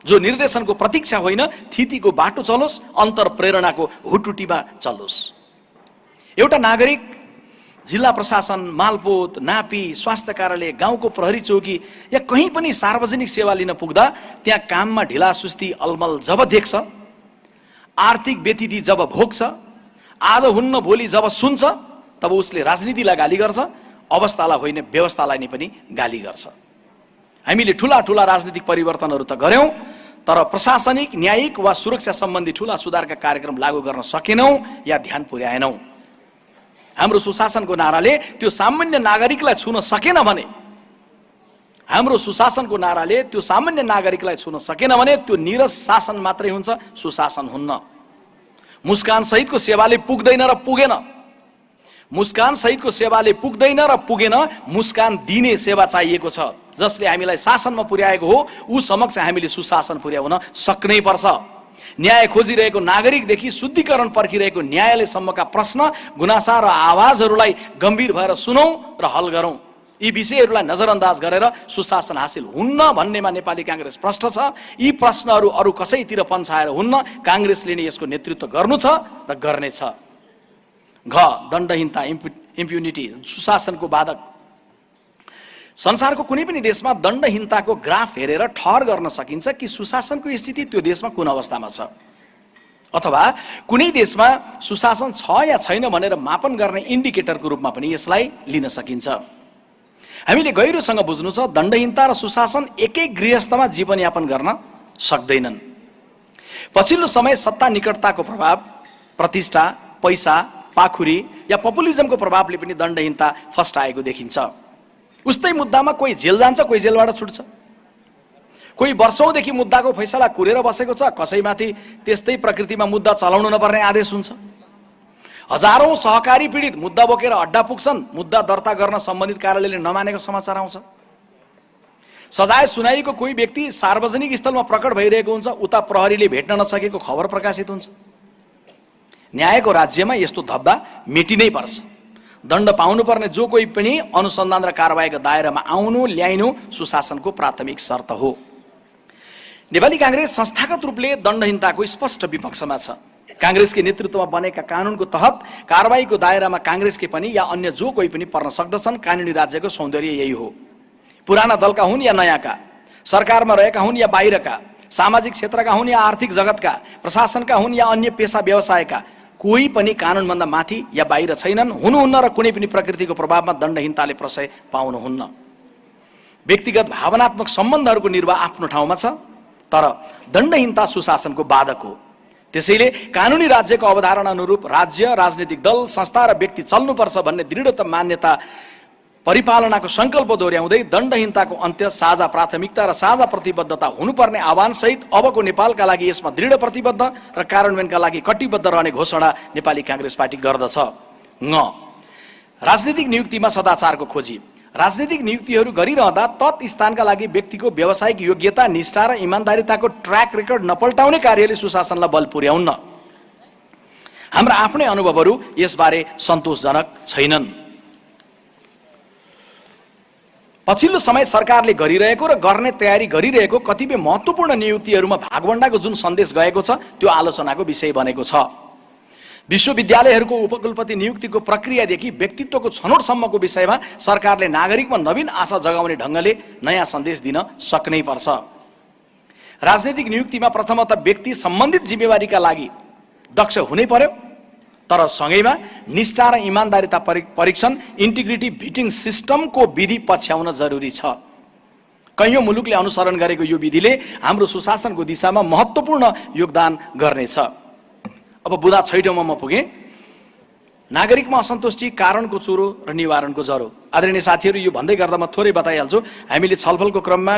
जो निर्देशनको प्रतीक्षा होइन थितिको बाटो चलोस्, अन्तर प्रेरणाको हुटुटीमा चलोस्। एउटा नागरिक जिल्ला प्रशासन, मालपोत, नापी, स्वास्थ्य कार्यालय, गाउँको प्रहरी चौकी या कहीँ पनि सार्वजनिक सेवा लिन पुग्दा त्यहाँ काममा ढिला सुस्ती अलमल जब देख्छ, आर्थिक व्यतिथि जब भोग्छ, आज हुन्न भोलि जब सुन्छ, तब उसले राजनीतिलाई गाली गर्छ, अवस्थालाई होइन व्यवस्थालाई नै पनि गाली गर्छ। हामीले ठूला ठूला राजनीतिक परिवर्तनहरू त गर्यौं, तर प्रशासनिक, न्यायिक वा सुरक्षा सम्बन्धी ठूला सुधारका कार्यक्रम लागू गर्न सकेनौं या ध्यान पुर्याएनौं। हाम्रो सुशासनको नाराले त्यो सामान्य नागरिकलाई छुन सकेन भने, त्यो नीरस शासन मात्रै हुन्छ, सुशासन हुन्न। मुस्कान सहितको सेवाले पुग्दैन र पुगेन, मुस्कान दिने सेवा चाहिएको छ, जसले हामीलाई शासनमा पुर्याएको हो ऊ समक्ष हामीले सुशासन पुर्याउन सक्नै पर्छ। न्याय खोजिरहेको नागरिकदेखि शुद्धिकरण पर्खिरहेको न्यायालयसम्मका प्रश्न, गुनासा र आवाजहरूलाई गम्भीर भएर सुनौं र हल गरौं। यी विषयहरूलाई नजरअन्दाज गरेर सुशासन हासिल हुन्न भन्नेमा नेपाली कांग्रेस प्रष्ट छ। यी प्रश्नहरू अरू कसैतिर पन्छाएर हुन्न, कांग्रेसले नै यसको नेतृत्व गर्नु छ र गर्नेछ। घ, दण्डहीनता, इम्प्युनिटी, सुशासनको बाधक। संसारको कुनै पनि देशमा दण्डहीनताको ग्राफ हेरेर ठहर गर्न सकिन्छ कि सुशासनको स्थिति त्यो देशमा कुन अवस्थामा छ, अथवा कुनै देशमा सुशासन छ या छैन भनेर मापन गर्ने इन्डिकेटरको रूपमा पनि यसलाई लिन सकिन्छ। हामीले गहिरोसँग बुझ्नु छ, दण्डहीनता र सुशासन एकै गृहस्थमा जीवनयापन गर्न सक्दैनन्। पछिल्लो समय सत्ता निकटताको प्रभाव, प्रतिष्ठा, पैसा, पाखुरी या पपुलिजमको प्रभावले पनि दण्डहीनता फस्टाएको देखिन्छ। उस्तै मुद्दामा कोही जेल जान्छ, कोही जेलबाट छुट्छ। कोही वर्षौंदेखि मुद्दाको फैसला कुरेर बसेको छ, कसैमाथि त्यस्तै प्रकृतिमा मुद्दा चलाउनु नपर्ने आदेश हुन्छ। हजारौं सहकारी पीडित मुद्दा बोकेर अड्डा पुग्छन्, मुद्दा दर्ता गर्न सम्बन्धित कार्यालयले नमानेको समाचार आउँछ। सजाय सुनाइएको कोही व्यक्ति सार्वजनिक स्थलमा प्रकट भइरहेको हुन्छ, उता प्रहरीले भेट्न नसकेको खबर प्रकाशित हुन्छ। न्यायको राज्यमा यस्तो धब्बा मेटिनै पर्छ। दण्ड पाउनुपर्ने जो कोही पनि अनुसन्धान र कारबाहीको दायरामा आउनु ल्याइनु सुशासनको प्राथमिक शर्त हो। नेपाली कांग्रेस संस्थागत रूपले दण्डहीनताको स्पष्ट विपक्षमा छ। कांग्रेसकै नेतृत्वमा बनेका कानूनको तहत कारबाहीको दायरामा कांग्रेसकै पनि या अन्य जो कोही पनि पर्न सक्दछन्। कानूनी राज्यको सौन्दर्य यही हो। पुराना दलका हुन् या नयाँका, सरकारमा रहेका हुन् या बाहिरका, सामाजिक क्षेत्रका हुन् या आर्थिक जगतका, प्रशासनका हुन् या अन्य पेशा व्यवसायका, कोही पनि कानूनभन्दा माथि या बाहिर छैनन्, हुनुहुन्न र कुनै पनि प्रकृतिको प्रभावमा दण्डहीनताले प्रशय पाउनुहुन्न। व्यक्तिगत भावनात्मक सम्बन्धहरूको निर्वाह आफ्नो ठाउँमा छ, तर दण्डहीनता सुशासनको बाधक हो। त्यसैले कानूनी राज्यको अवधारणा अनुरूप राज्य, राजनीतिक दल, संस्था र व्यक्ति चल्नुपर्छ भन्ने दृढता मान्यता परिपालनाको संकल्प दोहोर्याउँदै दण्डहीनताको अन्त्य साझा प्राथमिकता र साझा प्रतिबद्धता हुनुपर्ने आह्वान सहित अबको नेपालका लागि यसमा दृढ प्रतिबद्ध र कार्यान्वयनका लागि कटिबद्ध रहने घोषणा नेपाली कांग्रेस पार्टी गर्दछ। राजनीतिक नियुक्तिमा सदाचारको खोजी। राजनीतिक नियुक्तिहरू गरिरहँदा तत् स्थानका लागि व्यक्तिको व्यावसायिक योग्यता, निष्ठा र इमानदारिताको ट्र्याक रेकर्ड नपल्टाउने कार्यले सुशासनलाई बल पुर्याउन्न। हाम्रा आफ्नै अनुभवहरू यसबारे सन्तोषजनक छैनन्। पछिल्लो समय सरकारले गरिरहेको र गर्ने तयारी गरिरहेको कतिपय महत्त्वपूर्ण नियुक्तिहरूमा भागवण्डाको जुन सन्देश गएको छ त्यो आलोचनाको विषय बनेको छ। विश्वविद्यालयहरूको उपकुलपति नियुक्तिको प्रक्रियादेखि व्यक्तित्वको छनौटसम्मको विषयमा सरकारले नागरिकमा नवीन आशा जगाउने ढङ्गले नयाँ सन्देश दिन सक्नै पर्छ। राजनीतिक नियुक्तिमा प्रथमतः व्यक्ति सम्बन्धित जिम्मेवारीका लागि दक्ष हुनै पर्यो, तर सँगैमा निष्ठा र इमानदारिता परीक्षण इन्टिग्रिटी भिटिङ सिस्टमको विधि पछ्याउन जरुरी छ। कैयौं मुलुकले अनुसरण गरेको यो विधिले हाम्रो सुशासनको दिशामा महत्त्वपूर्ण योगदान गर्नेछ। अब बुदा छैटौँमा म पुगेँ। नागरिकमा असन्तुष्टि, कारणको चोरो र निवारणको जरो। आदरणीय साथीहरू, यो भन्दै गर्दा म थोरै बताइहाल्छु। हामीले छलफलको क्रममा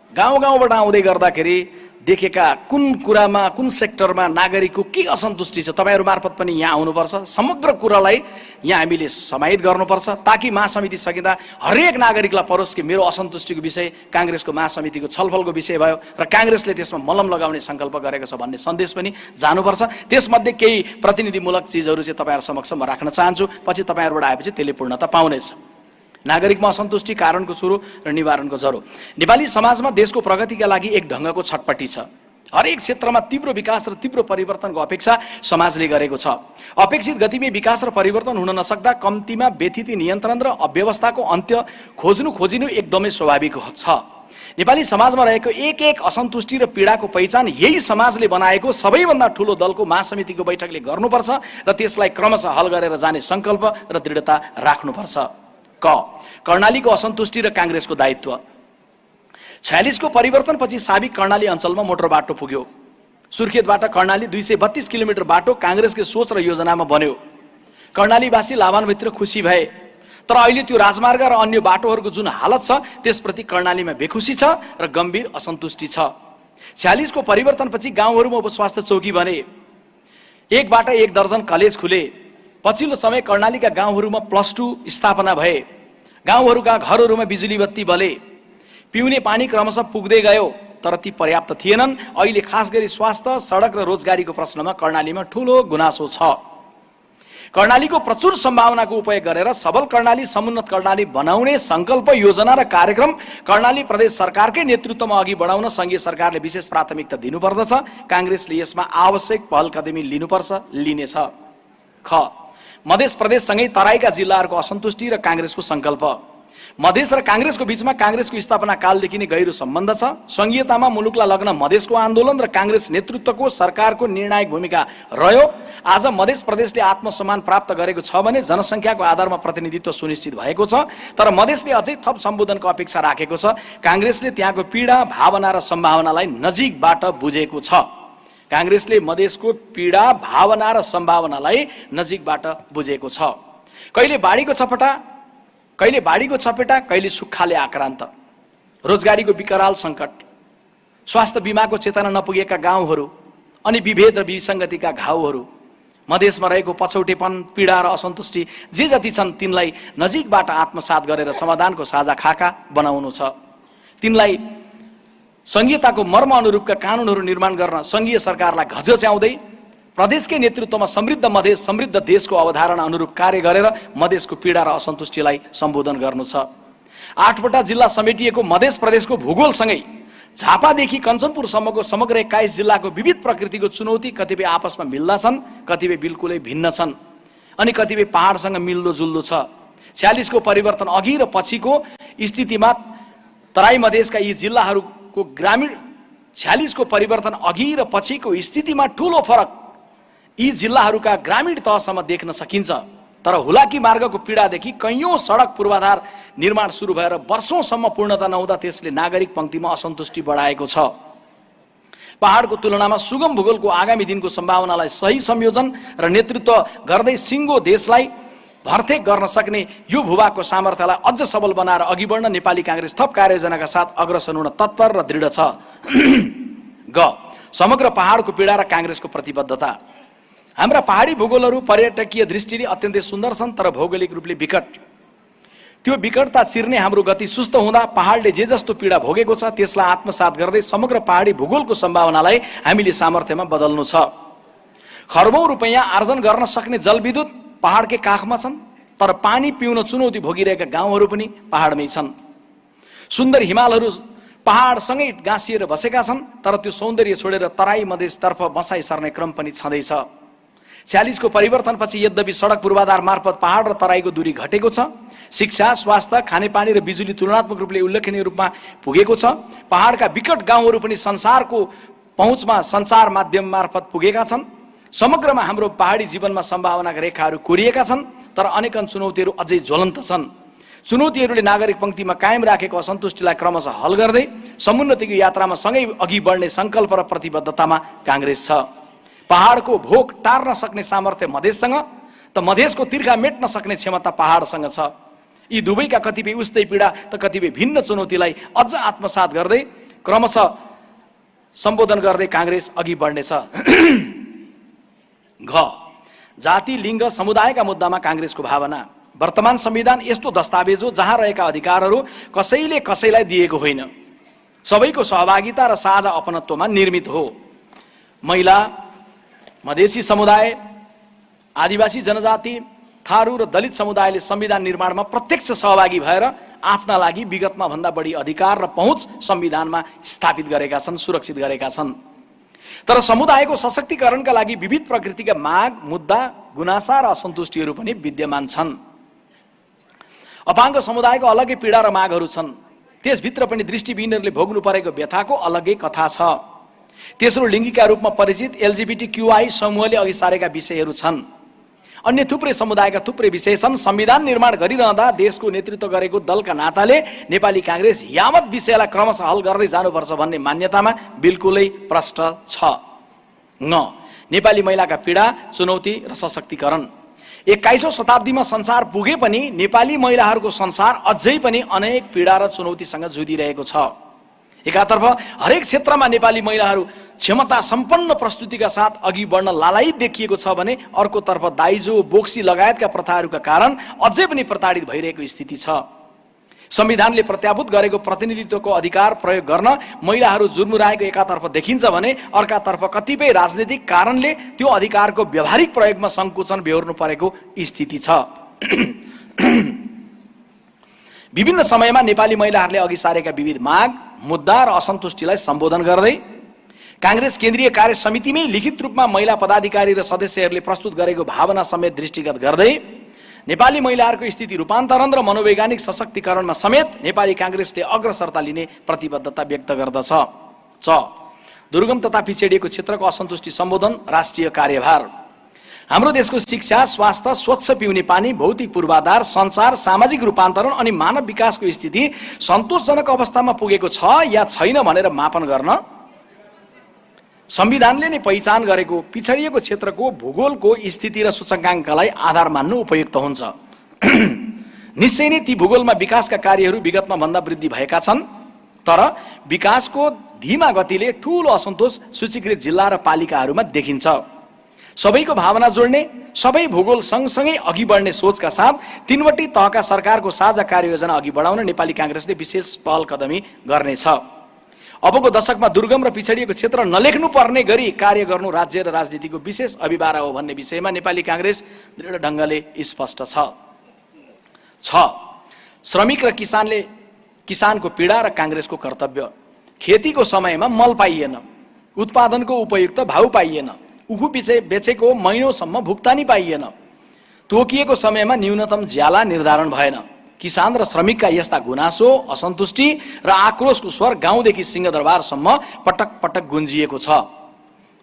गाउँ गाउँबाट आउँदै गर्दाखेरि देखेका कुन कुरामा, कुन सेक्टरमा नागरिकको के असन्तुष्टि छ, तपाईहरू मार्फत पनि यहाँ आउनुपर्छ। समग्र कुरालाई यहाँ हामीले समाहित गर्नुपर्छ ताकि महासमिति सकिँदा हरेक नागरिकलाई परोस् कि मेरो असन्तुष्टिको विषय कांग्रेसको महासमितिको छलफलको विषय भयो र कांग्रेसले त्यसमा मलम लगाउने संकल्प गरेको छ भन्ने सन्देश पनि जानुपर्छ। त्यसमध्ये केही प्रतिनिधिमूलक चिजहरू चाहिँ तपाईहरु समक्ष म राख्न चाहन्छु, पछि तपाईहरुबाट आएपछि त्यसले पूर्णता पाउनेछ। नागरिकमा असन्तुष्टि, कारणको सुरु र निवारणको जरो। नेपाली समाजमा देशको प्रगतिका लागि एक ढङ्गको छटपटी छ। हरेक क्षेत्रमा तीव्र विकास र तीव्र परिवर्तनको अपेक्षा समाजले गरेको छ। अपेक्षित गतिमा विकास र परिवर्तन हुन नसक्दा कम्तीमा व्यथिति नियन्त्रण र अव्यवस्थाको अन्त्य खोजिनु एकदमै स्वाभाविक छ। नेपाली समाजमा रहेको एक एक असन्तुष्टि र पीडाको पहिचान यही समाजले बनाएको सबैभन्दा ठूलो दलको महासमितिको बैठकले गर्नुपर्छ र त्यसलाई क्रमशः हल गरेर जाने संकल्प र दृढता राख्नुपर्छ। कर्णालीको असन्तुष्टि र कांग्रेसको दायित्व। 46 को परिवर्तनपछि साबिक कर्णाली अञ्चलमा मोटर बाटो पुग्यो। सुर्खेतबाट कर्णाली 232 किलोमिटर बाटो कांग्रेसको सोच र योजनामा बन्यो। कर्णालीवासी लाभान्वित र खुसी भए। तर अहिले त्यो राजमार्ग र अन्य बाटोहरूको जुन हालत छ त्यसप्रति कर्णालीमा बेखुसी छ र गम्भीर असन्तुष्टि छ। 46 को परिवर्तनपछि गाउँहरूमा उपस्वास्थ्य चौकी बने। एकबाट एक दर्जन कलेज खुले। पछिल्लो समय कर्णालीका गाउँहरूमा +2 स्थापना भए। गाउँहरूका घरहरूमा बिजुली बत्ती बले। पिउने पानी क्रमशः पुग्दै गयो, तर ती पर्याप्त थिएनन्। अहिले खास गरी स्वास्थ्य, सडक र रोजगारीको प्रश्नमा कर्णालीमा ठूलो गुनासो छ। कर्णालीको प्रचुर सम्भावनाको उपयोग गरेर सबल कर्णाली, समुन्नत कर्णाली बनाउने संकल्प, योजना र कार्यक्रम कर्णाली प्रदेश सरकारकै नेतृत्वमा अघि बढाउन संघीय सरकारले विशेष प्राथमिकता दिनुपर्दछ। कांग्रेसले यसमा आवश्यक पहल कदमी लिनुपर्छ, लिनेछ। मध्य प्रदेशसँगै तराईका जिल्लाहरूको असन्तुष्टि र कांग्रेसको संकल्प। मधेस र कांग्रेसको बीचमा कांग्रेसको स्थापना कालदेखि नै गहिरो सम्बन्ध छ। संघीयतामा मुलुकलाई लग्न मधेसको आन्दोलन र कांग्रेस नेतृत्वको सरकारको निर्णायक भूमिका रह्यो। आज मध्य प्रदेशले आत्मसम्मान प्राप्त गरेको छ भने जनसंख्याको आधारमा प्रतिनिधित्व सुनिश्चित भएको छ, तर मधेसले अझै थप सम्बोधनको अपेक्षा राखेको छ। कांग्रेसले त्यहाँको पीडा, भावना र सम्भावनालाई नजिकबाट बुझेको छ। कांग्रेसले मधेसको पीडा, भावना र सम्भावनालाई नजिकबाट बुझेको छ। कहिले बाढीको चपेटा, कहिले सुक्खाले आक्रान्त, रोजगारीको विकराल सङ्कट, स्वास्थ्य बीमाको चेतना नपुगेका गाउँहरू अनि विभेद र विसङ्गतिका घाउहरू, मधेसमा रहेको पछौटेपन, पीडा र असन्तुष्टि जे जति छन् तिनलाई नजिकबाट आत्मसात गरेर समाधानको साझा खाका बनाउनु छ। तिनलाई संघीयताको मर्म अनुरूपका कानुनहरू निर्माण गर्न संघीय सरकारलाई घचघच्याउँदै प्रदेशकै नेतृत्वमा समृद्ध मधेस, समृद्ध देशको अवधारणा अनुरूप कार्य गरेर मधेसको पीडा र असन्तुष्टिलाई सम्बोधन गर्नु छ। 8वटा जिल्ला समेटिएको मधेस प्रदेशको भूगोलसँगै झापादेखि कञ्चनपुरसम्मको समग्र 21 जिल्लाको विविध प्रकृतिको चुनौती कतिपय आपसमा मिल्दा छन्, कतिपय बिल्कुलै भिन्न छन् अनि कतिपय पहाडसँग मिल्दोजुल्दो छ। 46 को परिवर्तन अघि र पछिको स्थितिमा तराई मधेसका यी जिल्लाहरूको ग्रामीण 46 को परिवर्तन अघि र पछिको स्थितिमा ठूलो फरक यी जिल्लाहरूका ग्रामीण तहसम्म देख्न सकिन्छ। तर हुलाकी मार्गको पीडादेखि कैयौं सडक पूर्वाधार निर्माण सुरु भएर वर्षौंसम्म पूर्णता नहुँदा त्यसले नागरिक पंक्तिमा असन्तुष्टि बढाएको छ। पहाडको तुलनामा सुगम भूगोलको आगामी दिनको सम्भावनालाई सही संयोजन र नेतृत्व गर्दै सिङ्गो देशलाई भर्तेक गर्न सक्ने यो भूभागको सामर्थ्यलाई अझ सबल बनाएर अघि बढ्न नेपाली कांग्रेस थप कार्ययोजनाका साथ अग्रसर हुन तत्पर र दृढ छ। ग समग्र पहाडको पीडा र कांग्रेसको प्रतिबद्धता। हाम्रा पहाडी भूगोलहरू पर्यटकीय दृष्टिले अत्यन्तै सुन्दर छन्, तर भौगोलिक रूपले विकट। त्यो विकटता चिर्ने हाम्रो गति सुस्त हुँदा पहाडले जे जस्तो पीडा भोगेको छ त्यसलाई आत्मसात गर्दै समग्र पहाडी भूगोलको सम्भावनालाई हामीले सामर्थ्यमा बदल्नु छ। खर्बौं रुपैयाँ आर्जन गर्न सक्ने जलविद्युत पहाडकै काखमा छन्, तर पानी पिउन चुनौती भोगिरहेका गाउँहरू पनि पहाडमै छन्। सुन्दर हिमालहरू पहाडसँगै गाँसिएर बसेका छन्, तर त्यो सौन्दर्य छोडेर तराई मधेसतर्फ बसाइ सर्ने क्रम पनि छँदैछ। 46 को परिवर्तनपछि यद्यपि सडक पूर्वाधार मार्फत पहाड र तराईको दूरी घटेको छ। शिक्षा, स्वास्थ्य, खानेपानी र बिजुली तुलनात्मक रूपले उल्लेखनीय रूपमा पुगेको छ। पहाडका विकट गाउँहरू पनि संसारको पहुँचमा सञ्चार माध्यम मार्फत पुगेका छन्। समग्रमा हाम्रो पहाडी जीवनमा सम्भावनाका रेखाहरू कोरिएका छन्, तर अनेकन चुनौतीहरू अझै ज्वलन्त छन्। चुनौतीहरूले नागरिक पंक्तिमा कायम राखेको असन्तुष्टिलाई क्रमशः हल गर्दै समुन्नतिको यात्रामा सँगै अघि बढ्ने संकल्प र प्रतिबद्धतामा कांग्रेस छ। पहाडको भोक टार्न सक्ने सामर्थ्य मधेससँग, त मधेसको तिर्खा मेट्न सक्ने क्षमता पहाडसँग छ। यी दुवैका कतिपय उस्तै पीडा त कतिपय भिन्न चुनौतीलाई अझ आत्मसात गर्दै क्रमशः सम्बोधन गर्दै कांग्रेस अघि बढ्नेछ। घ जाति, लिङ्ग, समुदायका मुद्दामा कांग्रेसको भावना। वर्तमान संविधान यस्तो दस्तावेज हो जहाँ रहेका अधिकारहरू कसैले कसैलाई दिएको होइन, सबैको सहभागिता र साझा अपनत्वमा निर्मित हो। महिला, मधेसी समुदाय, आदिवासी जनजाति, थारू र दलित समुदायले संविधान निर्माणमा प्रत्यक्ष सहभागी भएर आफ्ना लागि विगतमा भन्दा बढी अधिकार र पहुँच संविधानमा स्थापित गरेका छन्, सुरक्षित गरेका छन्। तर समुदायको सशक्तिकरणका लागि विविध प्रकृतिका माग, मुद्दा, गुनासा र असन्तुष्टिहरू पनि विद्यमान छन्। अपाङ्ग समुदायको अलग्गै पीडा र मागहरू छन्। त्यसभित्र पनि दृष्टिविहीनहरूले भोग्नु परेको व्यथाको अलग्गै कथा छ। तेस्रो, लिङ्गीका रूपमा परिचित LGBTQI समूहले अघि सारेका विषयहरू छन्। अन्य थुप्रै समुदायका थुप्रै विषय छन्। संविधान निर्माण गरिरहँदा देशको नेतृत्व गरेको दलका नाताले नेपाली कांग्रेस यावत विषयलाई क्रमशः हल गर्दै जानुपर्छ भन्ने मान्यतामा बिल्कुलै प्रष्ट छ। न नेपाली महिलाका पीडा, चुनौती र सशक्तिकरण। 21औं शताब्दीमा संसार पुगे पनि नेपाली महिलाहरूको संसार अझै पनि अनेक पीडा र चुनौतीसँग जुधिरहेको छ। एकातर्फ हरेक क्षेत्रमा नेपाली महिलाहरू क्षमता सम्पन्न प्रस्तुतिका साथ अघि बढ्न लालायित देखिएको छ भने अर्कोतर्फ दाइजो, बोक्सी लगायतका प्रथाहरूका कारण अझै पनि प्रताडित भइरहेको स्थिति छ। संविधानले प्रत्याभूत गरेको प्रतिनिधित्वको अधिकार प्रयोग गर्न महिलाहरू जुर्मुराएको एकातर्फ देखिन्छ भने अर्कातर्फ कतिपय राजनीतिक कारणले त्यो अधिकारको व्यावहारिक प्रयोगमा संकुचन बेहोर्नु परेको स्थिति छ। विभिन्न समयमा नेपाली महिलाहरूले अघि सारेका विविध माग, मुद्दा र असन्तुष्टिलाई सम्बोधन गर्दै कांग्रेस केन्द्रीय कार्य समितिमै लिखित रूपमा महिला पदाधिकारी र सदस्यहरूले प्रस्तुत गरेको भावना समेत दृष्टिगत गर्दै नेपाली महिलाहरूको स्थिति रूपान्तरण र मनोवैज्ञानिक सशक्तिकरणमा समेत नेपाली कांग्रेसले अग्रसरता लिने प्रतिबद्धता व्यक्त गर्दछ। च दुर्गम तथा पिछडिएको क्षेत्रको असन्तुष्टि सम्बोधन, राष्ट्रिय कार्यभार। हाम्रो देशको शिक्षा, स्वास्थ्य, स्वच्छ पिउने पानी, भौतिक पूर्वाधार, सञ्चार, सामाजिक रूपान्तरण अनि मानव विकासको स्थिति सन्तोषजनक अवस्थामा पुगेको छ या छैन भनेर मापन गर्न संविधानले नै पहिचान गरेको पिछडिएको क्षेत्रको भूगोलको स्थिति र सूचकाङ्कलाई आधार मान्नु उपयुक्त हुन्छ। निश्चय नै ती भूगोलमा विकासका कार्यहरू विगतमा भन्दा वृद्धि भएका छन्, तर विकासको धीमा गतिले ठूलो असन्तोष सूचीकृत जिल्ला र पालिकाहरूमा देखिन्छ। सबैको भावना जोड्ने, सबै भूगोल सँगसँगै अघि बढ्ने सोचका साथ तीनवटै तहका सरकारको साझा कार्ययोजना अघि बढाउन नेपाली कांग्रेसले विशेष पहल कदमी गर्नेछ। अबको दशकमा दुर्गम र पिछडिएको क्षेत्र नलेख्नु पर्ने गरी कार्य गर्नु राज्य र राजनीतिको विशेष अभिभारा हो भन्ने विषयमा नेपाली कांग्रेस दृढ ढंगले स्पष्ट छ। श्रमिक र किसानको पीडा र कांग्रेसको कर्तव्य। खेतीको समयमा मल पाइएन, उत्पादनको उपयुक्त भाउ पाइएन, उखु बेचेको महिनौसम्म भुक्तानी पाइएन, तोकिएको समयमा न्यूनतम ज्याला निर्धारण भएन। किसान र श्रमिकका यस्ता गुनासो, असन्तुष्टि र आक्रोशको स्वर गाउँदेखि सिंहदरबारसम्म पटक पटक गुन्जिएको छ।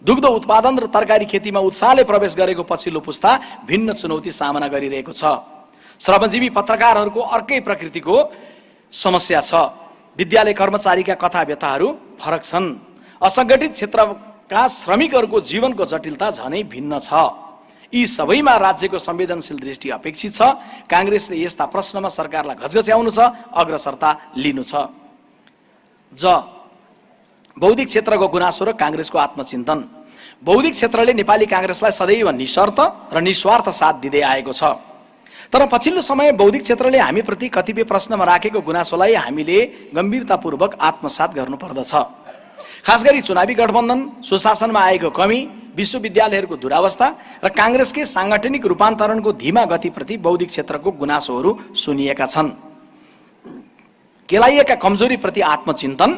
दुग्ध उत्पादन र तरकारी खेतीमा उत्साहले प्रवेश गरेको पछिल्लो पुस्ता भिन्न चुनौती सामना गरिरहेको छ। श्रमजीवी पत्रकारहरूको अर्कै प्रकृतिको समस्या छ। विद्यालय कर्मचारीका कथा व्यथाहरू फरक छन्। असंगठित क्षेत्रका श्रमिकहरूको जीवनको जटिलता झनै भिन्न छ। यी सबैमा राज्यको संवेदनशील दृष्टि अपेक्षित छ। कांग्रेसले यस्ता प्रश्नमा सरकारलाई घचघच्याउनु छ, अग्रसरता लिनु छ। बौद्धिक क्षेत्रको गुनासो र कांग्रेसको आत्मचिन्तन। बौद्धिक क्षेत्रले नेपाली कांग्रेसलाई सदैव निशर्त र निस्वार्थ साथ दिँदै आएको छ। तर पछिल्लो समय बौद्धिक क्षेत्रले हामीप्रति कतिपय प्रश्नमा राखेको गुनासोलाई हामीले गम्भीरतापूर्वक आत्मसात गर्नुपर्दछ। खास गरी चुनावी गठबन्धन, सुशासनमा आएको कमी, विश्वविद्यालयहरूको दुरावस्था र कांग्रेसकै सांगठनिक रूपान्तरणको धीमा गतिप्रति बौद्धिक क्षेत्रको गुनासोहरू सुनिएका छन्। केलाइएका कमजोरीप्रति आत्मचिन्तन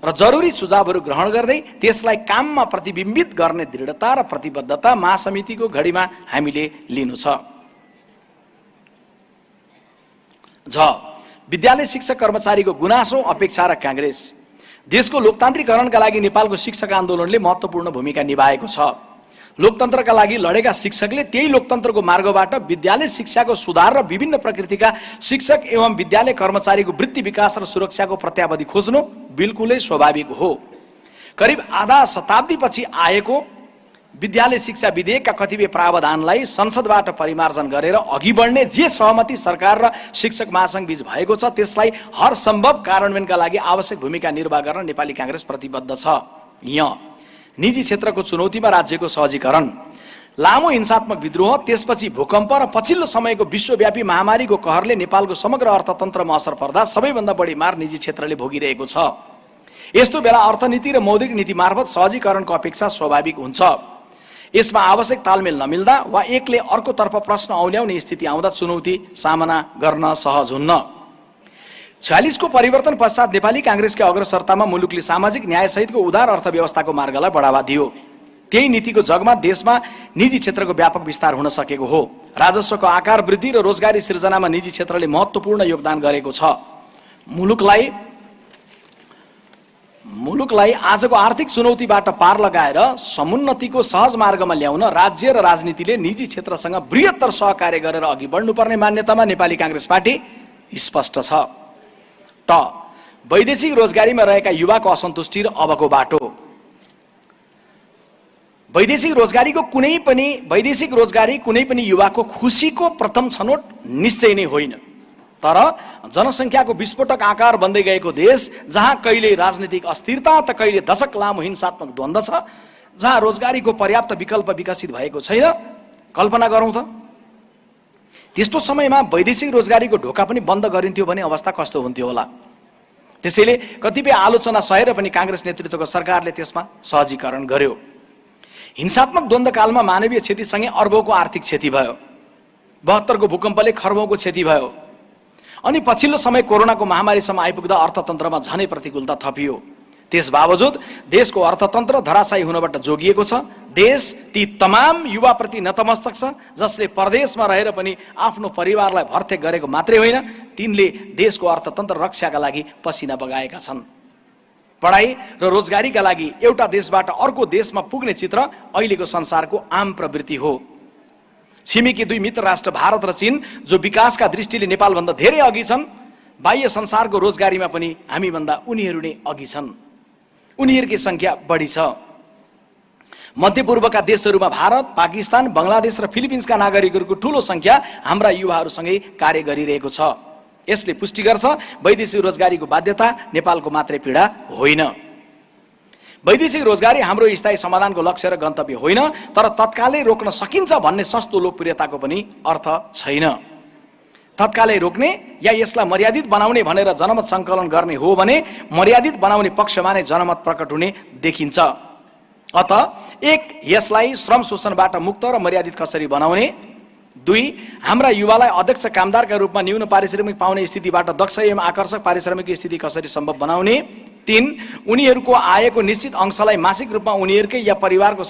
र जरुरी सुझावहरू ग्रहण गर्दै त्यसलाई काममा प्रतिबिम्बित गर्ने दृढता र प्रतिबद्धता महासमितिको घडीमा हामीले लिनु छ। विद्यालय शिक्षक कर्मचारीको गुनासो, अपेक्षा र कांग्रेस। देशको लोकतान्त्रिकरणका लागि नेपालको शिक्षक आन्दोलनले महत्त्वपूर्ण भूमिका निभाएको छ। लोकतन्त्रका लागि लडेका शिक्षकले त्यही लोकतन्त्रको मार्गबाट विद्यालय शिक्षाको सुधार र विभिन्न प्रकृतिका शिक्षक एवं विद्यालय कर्मचारीको वृत्ति विकास र सुरक्षाको प्रत्यावधि खोज्नु बिल्कुलै स्वाभाविक हो। करिब आधा शताब्दीपछि आएको विद्यालय शिक्षा विधेयकका कतिपय प्रावधानलाई संसदबाट परिमार्जन गरेर अघि बढ्ने जे सहमति सरकार र शिक्षक महासंघ बीच भएको छ, त्यसलाई हर सम्भव कार्यान्वयनका लागि आवश्यक भूमिका निर्वाह गर्न नेपाली कांग्रेस प्रतिबद्ध छ। यहाँ निजी क्षेत्रको चुनौतीमा राज्यको सहजीकरण, लामो हिंसात्मक विद्रोह, त्यसपछि भूकम्प र पछिल्लो समयको विश्वव्यापी महामारीको कहरले नेपालको समग्र अर्थतन्त्रमा असर पर्दा सबैभन्दा बढी मार निजी क्षेत्रले भोगिरहेको छ। यस्तो बेला अर्थनीति र मौद्रिक नीति मार्फत सहजीकरणको अपेक्षा स्वाभाविक हुन्छ। यसमा आवश्यक तालमेल नमिल्दा वा एकले अर्कोतर्फ प्रश्न औल्याउने स्थिति आउँदा चुनौती सामना गर्न सहज हुन्न। 46 को परिवर्तन पश्चात नेपाली कांग्रेसका अग्रसरतामा मुलुकले सामाजिक न्यायसहितको उदार अर्थव्यवस्थाको मार्गलाई बढावा दियो। त्यही नीतिको जगमा देशमा निजी क्षेत्रको व्यापक विस्तार हुन सकेको हो। राजस्वको आकार वृद्धि र रोजगारी सृजनामा निजी क्षेत्रले महत्त्वपूर्ण योगदान गरेको छ। मुलुकलाई आजको आर्थिक चुनौतीबाट पार लगाएर समुन्नतिको सहज मार्गमा ल्याउन राज्य र राजनीतिले निजी क्षेत्रसँग बृहत्तर सहकार्य गरेर अघि बढ्नुपर्ने मान्यतामा नेपाली कांग्रेस पार्टी स्पष्ट छ। वैदेशिक रोजगारीमा रहेका युवाको असन्तुष्टि र अबको बाटो। वैदेशिक रोजगारी कुनै पनि युवाको खुसीको प्रथम छनौट निश्चय नै होइन। तर जनसंख्याको विस्फोटक आकार बन्दै गएको देश, जहाँ कहिले राजनीतिक अस्थिरता त कहिले दशक लामो हिंसात्मक द्वन्द्व छ, जहाँ रोजगारीको पर्याप्त विकल्प विकसित भएको छैन, कल्पना गरौँ त त्यस्तो समयमा वैदेशिक रोजगारीको ढोका पनि बन्द गरिन्थ्यो भने अवस्था कस्तो हुन्थ्यो होला। त्यसैले कतिपय आलोचना सहेर पनि कांग्रेस नेतृत्वको सरकारले त्यसमा सहजीकरण गर्यो। हिंसात्मक द्वन्द्वकालमा मानवीय क्षतिसँगै अर्बौंको आर्थिक क्षति भयो। 72 को भूकम्पले खर्बौंको क्षति भयो। अनि पछिल्लो समय कोरोनाको महामारीसम्म आइपुग्दा अर्थतन्त्रमा झनै प्रतिकूलता थपियो। त्यस बावजुद देशको अर्थतन्त्र धराशायी हुनबाट जोगिएको छ। देश ती तमाम युवाप्रति नतमस्तक छ जसले परदेशमा रहेर पनि आफ्नो परिवारलाई भर्तेक गरेको मात्रै होइन, तिनले देशको अर्थतन्त्र रक्षाका लागि पसिना बगाएका छन्। पढाइ र रोजगारीका लागि एउटा देशबाट अर्को देशमा पुग्ने चित्र अहिलेको संसारको आम प्रवृत्ति हो। छिमेकी दुई मित्र राष्ट्र भारत र चीन, जो विकासका दृष्टिले नेपालभन्दा धेरै अघि छन्, बाह्य संसारको रोजगारीमा पनि हामीभन्दा उनीहरू नै अघि छन्। उनीहरूकै संख्या बढी छ। मध्यपूर्वका देशहरूमा भारत, पाकिस्तान, बङ्गलादेश र फिलिपिन्सका नागरिकहरूको ठूलो संख्या हाम्रा युवाहरूसँगै कार्य गरिरहेको छ। यसले पुष्टि गर्छ वैदेशिक रोजगारीको बाध्यता नेपालको मात्रै पीडा होइन। वैदेशिक रोजगारी हाम्रो स्थायी समाधानको लक्ष्य र गन्तव्य होइन, तर तत्कालै रोक्न सकिन्छ भन्ने सस्तो लोकप्रियताको पनि अर्थ छैन। तत्कालै रोक्ने या यसलाई मर्यादित बनाउने भनेर जनमत सङ्कलन गर्ने हो भने मर्यादित बनाउने पक्षमा नै जनमत प्रकट हुने देखिन्छ। अत एक, यसलाई श्रम शोषणबाट मुक्त र मर्यादित कसरी बनाउने। दुई, हाम्रा युवालाई अध्यक्ष कामदारका रूपमा न्यून पारिश्रमिक पाउने स्थितिबाट दक्ष एवं आकर्षक पारिश्रमिक स्थिति कसरी सम्भव बनाउने। तीन, उनीहरूको आयको निश्चित अंशलाई मासिक रूपमा उनीहरूकै या परिवारको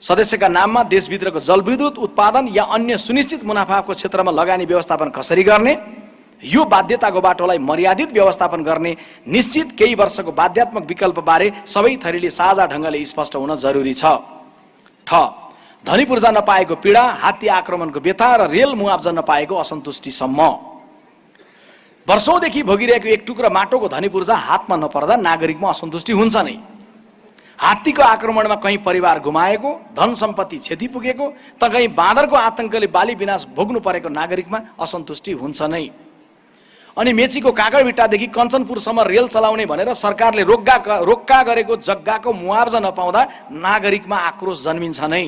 सदस्यका नाममा देशभित्रको जलविद्युत उत्पादन या अन्य सुनिश्चित मुनाफाको क्षेत्रमा लगानी व्यवस्थापन कसरी गर्ने। यो बाध्यताको बाटोलाई मर्यादित व्यवस्थापन गर्ने निश्चित केही वर्षको बाध्यात्मक विकल्पबारे सबै थरीले साझा ढङ्गले स्पष्ट हुन जरुरी छ। ठ, धनी पूर्जा नपाएको पीडा, हात्ती आक्रमणको व्यथा र रेल मुआब्जा नपाएको असन्तुष्टिसम्म। वर्षौंदेखि भोगिरहेको एक टुक्रा माटोको धनी पूर्जा हातमा नपर्दा नागरिकमा असन्तुष्टि हुन्छ नै। हात्तीको आक्रमणमा कहीँ परिवार गुमाएको, धन सम्पत्ति क्षति पुगेको, त कहीँ बाँदरको आतंकले बाली विनाश भोग्नु परेको नागरिकमा असन्तुष्टि हुन्छ नै। अनि मेचीको काँगडभिट्टादेखि कञ्चनपुरसम्म रेल चलाउने भनेर सरकारले रोक्का गरेको जग्गाको मुआब्जा नपाउँदा नागरिकमा आक्रोश जन्मिन्छ नै।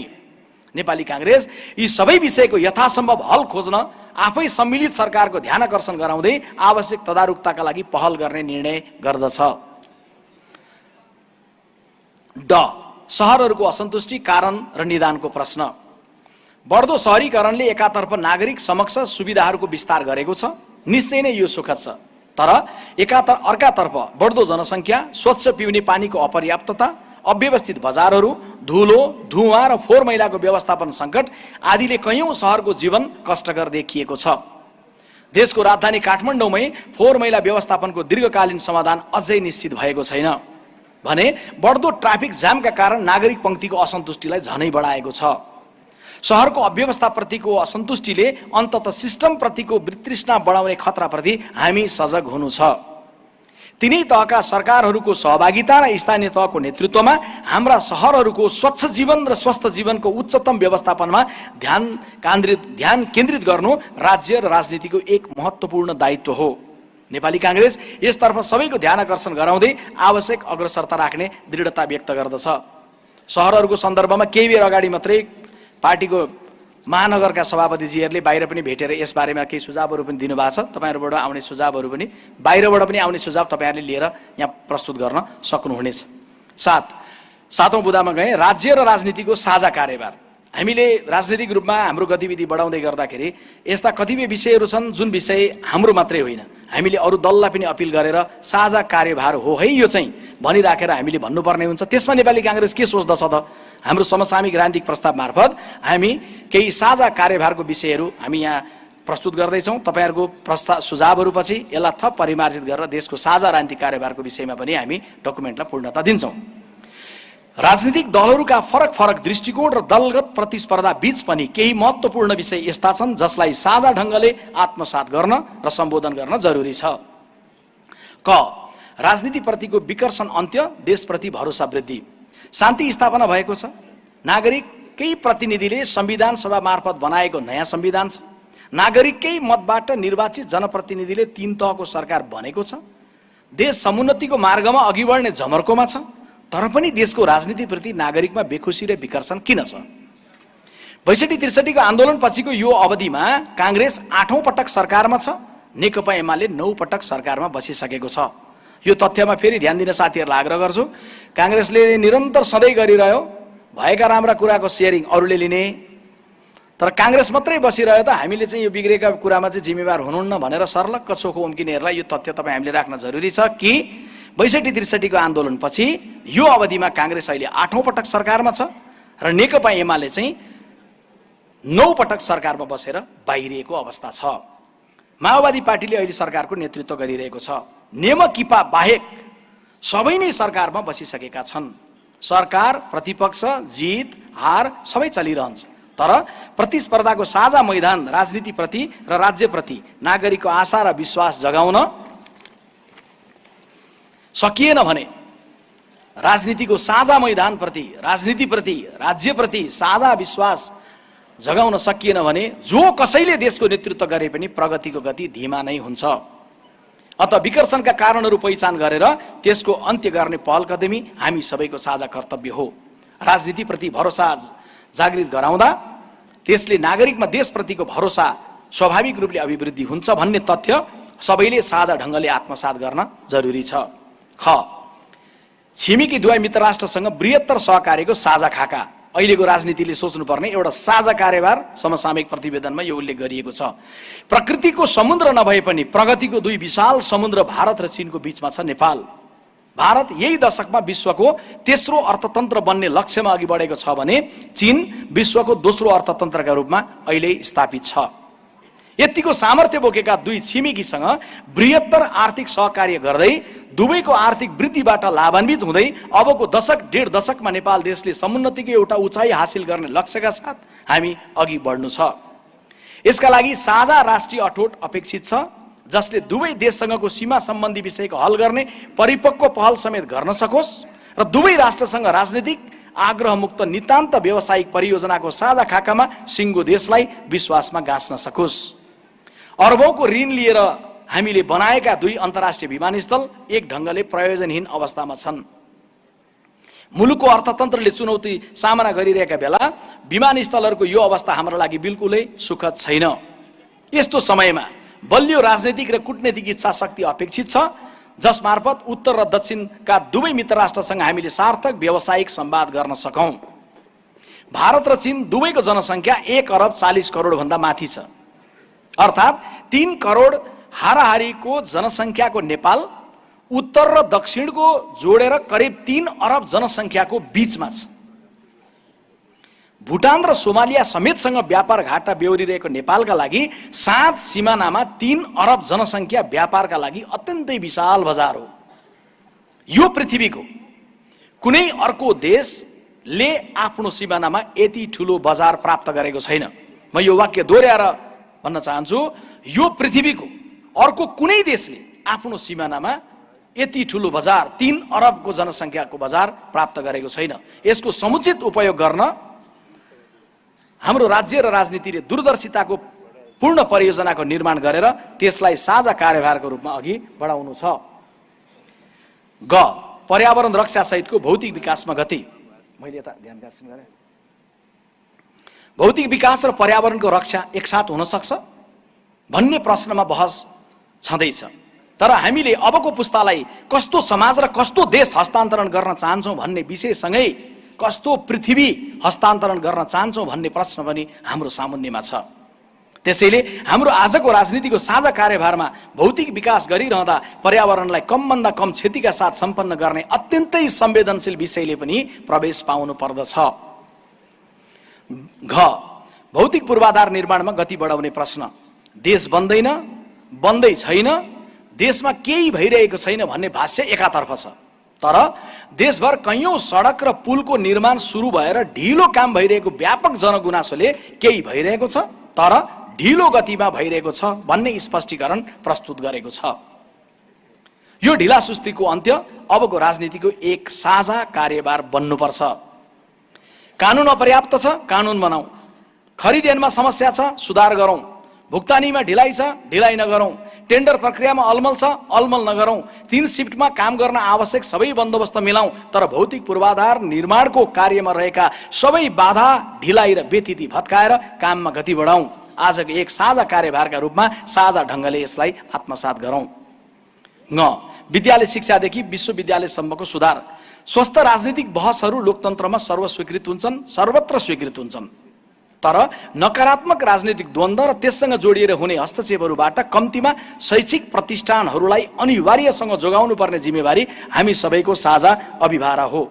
नेपाली कांग्रेस यी सबै विषयको यथासम्भव हल खोज्न आफै सम्मिलित सरकारको ध्यान आकर्षण गराउँदै आवश्यक तदारुकताका लागि पहल गर्ने निर्णय गर्दछ। ड, शहरहरूको असन्तुष्टि कारण र निदानको प्रश्न। बढ्दो शहरीकरणले एकातर्फ नागरिक समक्ष सुविधाहरूको विस्तार गरेको छ, निश्चय नै यो सुखद छ। तर अर्कातर्फ बढ्दो जनसङ्ख्या, स्वच्छ पिउने पानीको अपर्याप्तता, अव्यवस्थित बजारहरू, धुलो, धुवाँ र फोहोर मैलाको व्यवस्थापन सङ्कट आदिले कयौं शहरको जीवन कष्टकर देखिएको छ। देशको राजधानी काठमाडौँमै फोहोर मैला व्यवस्थापनको दीर्घकालीन समाधान अझै निश्चित भएको छैन भने बढ्दो ट्राफिक जामका कारण नागरिक पंक्तिको असन्तुष्टिलाई झनै बढाएको छ। शहरको अव्यवस्थाप्रतिको असन्तुष्टिले अन्तत सिस्टमप्रतिको वितृष्णा बढाउने खतराप्रति हामी सजग हुनु छ। तिनै तहका सरकारहरूको सहभागिता र स्थानीय तहको नेतृत्वमा हाम्रा शहरहरूको स्वच्छ जीवन र स्वस्थ जीवनको उच्चतम व्यवस्थापनमा ध्यान केन्द्रित गर्नु राज्य र राजनीतिको एक महत्त्वपूर्ण दायित्व हो। नेपाली कांग्रेस यसतर्फ सबैको ध्यान आकर्षण गराउँदै आवश्यक अग्रसरता राख्ने दृढता व्यक्त गर्दछ। शहरहरूको सन्दर्भमा केही बेर अगाडि मात्रै पार्टीको महानगरका सभापतिजीहरूले बाहिर पनि भेटेर यसबारेमा केही सुझावहरू पनि दिनुभएको छ। तपाईहरुबाट आउने सुझावहरू पनि बाहिरबाट पनि आउने सुझाव तपाईहरुले लिएर यहाँ प्रस्तुत गर्न सक्नुहुनेछ। सातौं बुदामा गए राज्य र राजनीतिको साझा कार्यभार। हामीले राजनीतिक रूपमा हाम्रो गतिविधि बढाउँदै गर्दाखेरि यस्ता कतिपय विषयहरू छन् जुन विषय हाम्रो मात्रै होइन, हामीले अरू दललाई पनि अपिल गरेर साझा कार्यभार हो है यो चाहिँ भनिराखेर हामीले भन्नुपर्ने हुन्छ। त्यसमा नेपाली कांग्रेस के सोच्दछ त? हाम्रो समसामयिक राजनीतिक प्रस्ताव मार्फत हामी केही साझा कार्यभारको विषयहरू हामी यहाँ प्रस्तुत गर्दैछौँ। तपाईहरुको प्रस्ताव सुझावहरूपछि यसलाई थप परिमार्जित गरेर देशको साझा राजनीतिक कार्यभारको विषयमा पनि हामी डकुमेन्टलाई पूर्णता दिन्छौँ। राजनीतिक दलहरूका फरक फरक दृष्टिकोण र दलगत प्रतिस्पर्धा बीच पनि केही महत्त्वपूर्ण विषय यस्ता छन् जसलाई साझा ढङ्गले आत्मसात गर्न र सम्बोधन गर्न जरुरी छ। क, राजनीतिप्रतिको विकर्षण अन्त्य, देशप्रति भरोसा वृद्धि। शान्ति स्थापना भएको छ। नागरिककै प्रतिनिधिले संविधान सभा मार्फत बनाएको नयाँ संविधान छ। नागरिककै मतबाट निर्वाचित जनप्रतिनिधिले 3 तहको सरकार बनेको छ। देश समुन्नतिको मार्गमा अघि बढ्ने जमर्कोमा छ। तर पनि देशको राजनीतिप्रति नागरिकमा बेखुसी र विकर्षण किन छ? 62-63 को आन्दोलन पछिको यो अवधिमा कांग्रेस 8औं पटक सरकारमा छ। नेकपा एमाले 9 पटक सरकारमा बसिसकेको छ। यो तथ्यमा फेरि ध्यान दिन साथीहरूलाई आग्रह गर्छु। कांग्रेसले निरन्तर सधैँ गरिरह्यो भएका राम्रा कुराको शेयरिङ अरूले लिने, तर कांग्रेस मात्रै बसिरह्यो त हामीले चाहिँ यो बिग्रेका कुरामा चाहिँ जिम्मेवार हुनुहुन्न भनेर सर्लक्क चोखो उम्किनेहरूलाई यो तथ्य तपाईँ हामीले राख्न जरुरी छ कि 62-63 को आन्दोलनपछि यो अवधिमा कांग्रेस अहिले 8औं पटक सरकारमा छ र नेकपा एमाले चाहिँ 9 पटक सरकारमा बसेर बाहिरिएको अवस्था छ। माओवादी पार्टीले अहिले सरकारको नेतृत्व गरिरहेको छ। नेमकिपा बाहेक सबै नै सरकारमा बसिसकेका छन्। सरकार, प्रतिपक्ष, जित हार सबै चलिरहन्छ। तर प्रतिस्पर्धाको साझा मैदान राजनीतिप्रति र राज्यप्रति नागरिकको आशा र विश्वास जगाउन सकिएन भने राजनीतिको साझा मैदानप्रति, राजनीतिप्रति, राज्यप्रति साझा विश्वास जगाउन सकिएन भने जो कसैले देशको नेतृत्व गरे पनि प्रगतिको गति धीमा नै हुन्छ। अत विकर्षणका कारणहरू पहिचान गरेर त्यसको अन्त्य गर्ने पहल कदमी हामी सबैको साझा कर्तव्य हो। राजनीतिप्रति भरोसा जागृत गराउँदा त्यसले नागरिकमा देशप्रतिको भरोसा स्वाभाविक रूपले अभिवृद्धि हुन्छ भन्ने तथ्य सबैले साझा ढङ्गले आत्मसात गर्न जरुरी छ। ख, छिमेकी दुवै मित्र राष्ट्रसँग बृहत्तर सहकार्यको साझा खाका। अहिलेको राजनीतिले सोच्नुपर्ने एउटा साझा कार्यभार समसामयिक प्रतिवेदनमा यो उल्लेख गरिएको छ। प्रकृतिको समुद्र नभए पनि प्रगतिको दुई विशाल समुद्र भारत र चीनको बीचमा छ नेपाल। भारत यही दशकमा विश्वको तेस्रो अर्थतन्त्र बन्ने लक्ष्यमा अघि बढेको छ भने चीन विश्वको दोस्रो अर्थतन्त्रका रूपमा अहिले स्थापित छ। यतिको सामर्थ्य बोकेका दुई छिमेकीसँग बृहत्तर आर्थिक सहकार्य गर्दै दुवैको आर्थिक वृद्धिबाट लाभान्वित हुँदै अबको दशक डेढ दशकमा नेपाल देशले समुन्नतिको एउटा उचाइ हासिल गर्ने लक्ष्यका साथ हामी अघि बढ्नु छ। यसका लागि साझा राष्ट्रिय अठोट अपेक्षित छ जसले दुवै देशसँगको सीमा सम्बन्धी विषयको हल गर्ने परिपक्व पहल समेत गर्न सकोस् र दुवै राष्ट्रसँग राजनीतिक आग्रहमुक्त नितान्त व्यावसायिक परियोजनाको साझा खाकामा सिङ्गो देशलाई विश्वासमा गाँच्न सकोस्। अरबौंको ऋण लिएर हामीले बनाएका दुई अन्तर्राष्ट्रिय विमानस्थल एक ढङ्गले प्रयोजनहीन अवस्थामा छन्। मुलुकको अर्थतन्त्रले चुनौती सामना गरिरहेका बेला विमानस्थलहरूको यो अवस्था हाम्रो लागि बिल्कुलै सुखद छैन। यस्तो समयमा बलियो राजनैतिक र कूटनीतिक इच्छा शक्ति अपेक्षित छ जसमार्फत उत्तर र दक्षिणका दुवै मित्र राष्ट्रसँग हामीले सार्थक व्यावसायिक संवाद गर्न सकौं। भारत र चीन दुवैको जनसङ्ख्या 1 अरब 40 करोड भन्दा माथि छ। अर्थात् 3 करोड हाराहारीको जनसङ्ख्याको नेपाल उत्तर र दक्षिणको जोडेर करिब 3 अरब जनसङ्ख्याको बीचमा छ। भुटान र सोमालिया समेतसँग व्यापार घाटा बेहोरिरहेको नेपालका लागि 7 सिमानामा 3 अरब जनसङ्ख्या व्यापारका लागि अत्यन्तै विशाल बजार हो। यो पृथ्वीको कुनै अर्को देशले आफ्नो सिमानामा यति ठुलो बजार प्राप्त गरेको छैन। म यो वाक्य दोहोर्याएर भन्न चाहन्छु, यो पृथ्वीको अर्को कुनै देशले आफ्नो सिमानामा यति ठुलो बजार 3 अरबको जनसङ्ख्याको बजार प्राप्त गरेको छैन। यसको समुचित उपयोग गर्न हाम्रो राज्य र राजनीतिले दूरदर्शिताको पूर्ण परियोजनाको निर्माण गरेर त्यसलाई साझा कार्यभारको रूपमा अघि बढाउनु छ। ग, पर्यावरण रक्षा सहितको भौतिक विकासमा गति। मैले यता ध्यान आकर्षण गरे। भौतिक विकास र पर्यावरणको रक्षा एकसाथ हुन सक्छ भन्ने प्रश्नमा बहस छँदैछ। तर हामीले अबको पुस्तालाई कस्तो समाज र कस्तो देश हस्तान्तरण गर्न चाहन्छौँ भन्ने विषयसँगै कस्तो पृथ्वी हस्तान्तरण गर्न चाहन्छौँ भन्ने प्रश्न पनि हाम्रो सामुन्नेमा छ। त्यसैले हाम्रो आजको राजनीतिको साझा कार्यभारमा भौतिक विकास गरिरहँदा पर्यावरणलाई कमभन्दा कम क्षतिका साथ सम्पन्न गर्ने अत्यन्तै संवेदनशील विषयले पनि प्रवेश पाउनु पर्दछ। घ, भौतिक पूर्वाधार निर्माणमा गति बढाउने प्रश्न। देश बन्दैन, बन्दै छैन, देशमा केही भइरहेको छैन भन्ने भाष्य एकातर्फ छ। तर देशभर कैयौं सडक र पुलको निर्माण सुरु भएर ढिलो काम भइरहेको व्यापक जनगुनासोले केही भइरहेको छ तर ढिलो गतिमा भइरहेको छ भन्ने स्पष्टीकरण प्रस्तुत गरेको छ। यो ढिला सुस्तीको अन्त्य अबको राजनीतिको एक साझा कार्यभार बन्नुपर्छ। कानुन अपर्याप्त छ, कानुन बनाऊ। खरिद ऐनमा समस्या छ, सुधार गरौं। भुक्तानीमा ढिलाइ छ, ढिलाइ नगरौं। टेन्डर प्रक्रियामा अलमल छ, अलमल नगरौं। 3 शिफ्टमा काम गर्न आवश्यक सबै बन्दोबस्त मिलाऊ। तर भौतिक पूर्वाधार निर्माणको कार्यमा रहेका सबै बाधा, ढिलाइ र व्यतिथि भत्काएर काममा गति बढाऊ। आजको एक साझा कार्यभारका रूपमा साझा ढङ्गले यसलाई आत्मसात गरौं। न, विद्यालय शिक्षादेखि विश्वविद्यालयसम्मको सुधार। स्वस्थ राजनीतिक बहसहरू लोकतन्त्रमा सर्वस्वीकृत हुन्छन्, सर्वत्र स्वीकृत हुन्छन्। तर नकारात्मक राजनीतिक द्वन्द्व र त्यससँग जोडिएर हुने हस्तक्षेपहरूबाट कम्तीमा शैक्षिक प्रतिष्ठानहरूलाई अनिवार्यसँग जोगाउनु पर्ने जिम्मेवारी हामी सबैको साझा अभिभारा हो।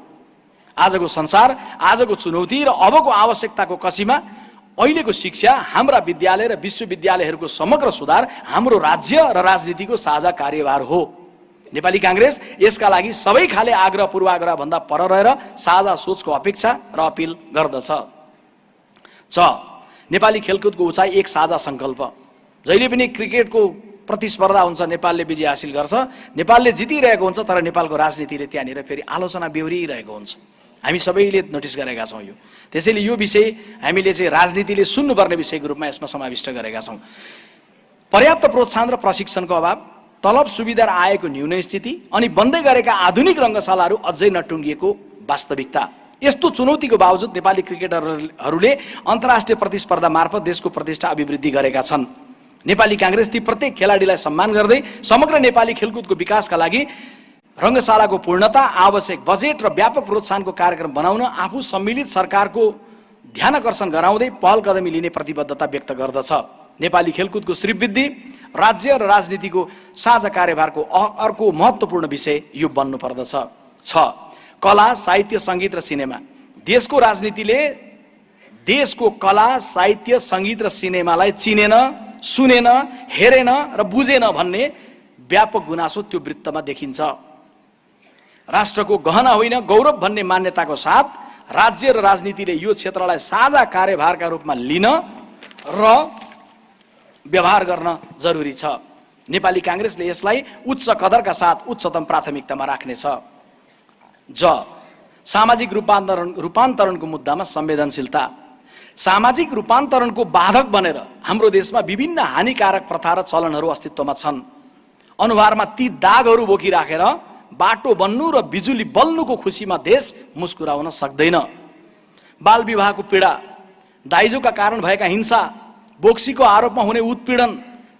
आजको संसार, आजको चुनौती र अबको आवश्यकताको कसीमा अहिलेको शिक्षा, हाम्रा विद्यालय र विश्वविद्यालयहरूको समग्र सुधार हाम्रो राज्य र राजनीतिको साझा कार्यभार हो। नेपाली कांग्रेस यसका लागि सबै खाले आग्रह पूर्वाग्रह भन्दा पर रहेर साझा सोचको अपेक्षा र अपिल गर्दछ। च, नेपाली खेलकुदको उचाइ एक साझा संकल्प। जहिले पनि क्रिकेटको प्रतिस्पर्धा हुन्छ, नेपालले विजय हासिल गर्छ, नेपालले जितिरहेको हुन्छ, तर नेपालको राजनीतिले त्यहाँनिर फेरि आलोचना बेहोरिरहेको हुन्छ। हामी सबैले नोटिस गरेका छौँ यो। त्यसैले यो विषय हामीले चाहिँ राजनीतिले सुन्नुपर्ने विषयको रूपमा यसमा समाविष्ट गरेका छौँ। पर्याप्त प्रोत्साहन र प्रशिक्षणको अभाव, तलब सुविधा र आयको न्यून स्थिति अनि बन्दै गरेका आधुनिक रङ्गशालाहरू अझै नटुङ्गिएको वास्तविकता। यस्तो चुनौतीको बावजुद नेपाली क्रिकेटरहरूले अन्तर्राष्ट्रिय प्रतिस्पर्धा मार्फत देशको प्रतिष्ठा अभिवृद्धि गरेका छन्। नेपाली कांग्रेस ती प्रत्येक खेलाडीलाई सम्मान गर्दै समग्र नेपाली खेलकुदको विकासका लागि रङ्गशालाको पूर्णता, आवश्यक बजेट र व्यापक प्रोत्साहनको कार्यक्रम बनाउन आफू सम्मिलित सरकारको ध्यानकर्षण गराउँदै पहल कदमी लिने प्रतिबद्धता व्यक्त गर्दछ। नेपाली खेलकुदको श्रीवृद्धि, राज्य र राजनीतिको साझा कार्यभारको अर्को महत्त्वपूर्ण विषय यो बन्नु पर्दछ। 6. कला, साहित्य, सङ्गीत र सिनेमा। देशको राजनीतिले देशको कला, साहित्य, सङ्गीत र सिनेमालाई चिनेन, सुनेन, हेरेन र बुझेन भन्ने व्यापक गुनासो त्यो वृत्तमा देखिन्छ। राष्ट्रको गहना होइन गौरव भन्ने मान्यताको साथ राज्य र राजनीतिले यो क्षेत्रलाई साझा कार्यभारका रूपमा लिन र व्यवहार गर्न जरुरी छ। नेपाली कांग्रेसले यसलाई उच्च कदरका साथ उच्चतम प्राथमिकतामा राख्नेछ। सामाजिक रूपान्तरणको मुद्दामा संवेदनशीलता। सामाजिक रूपान्तरणको बाधक बनेर हाम्रो देशमा विभिन्न हानिकारक प्रथा र चलनहरू अस्तित्वमा छन्। अनुहारमा ती दागहरू बोकिराखेर बाटो बन्नु र बिजुली बल्नुको खुसीमा देश मुस्कुराउन सक्दैन। बाल विवाहको पीडा, दाइजोका कारण भएका हिंसा, बोक्सीको आरोपमा हुने उत्पीडन,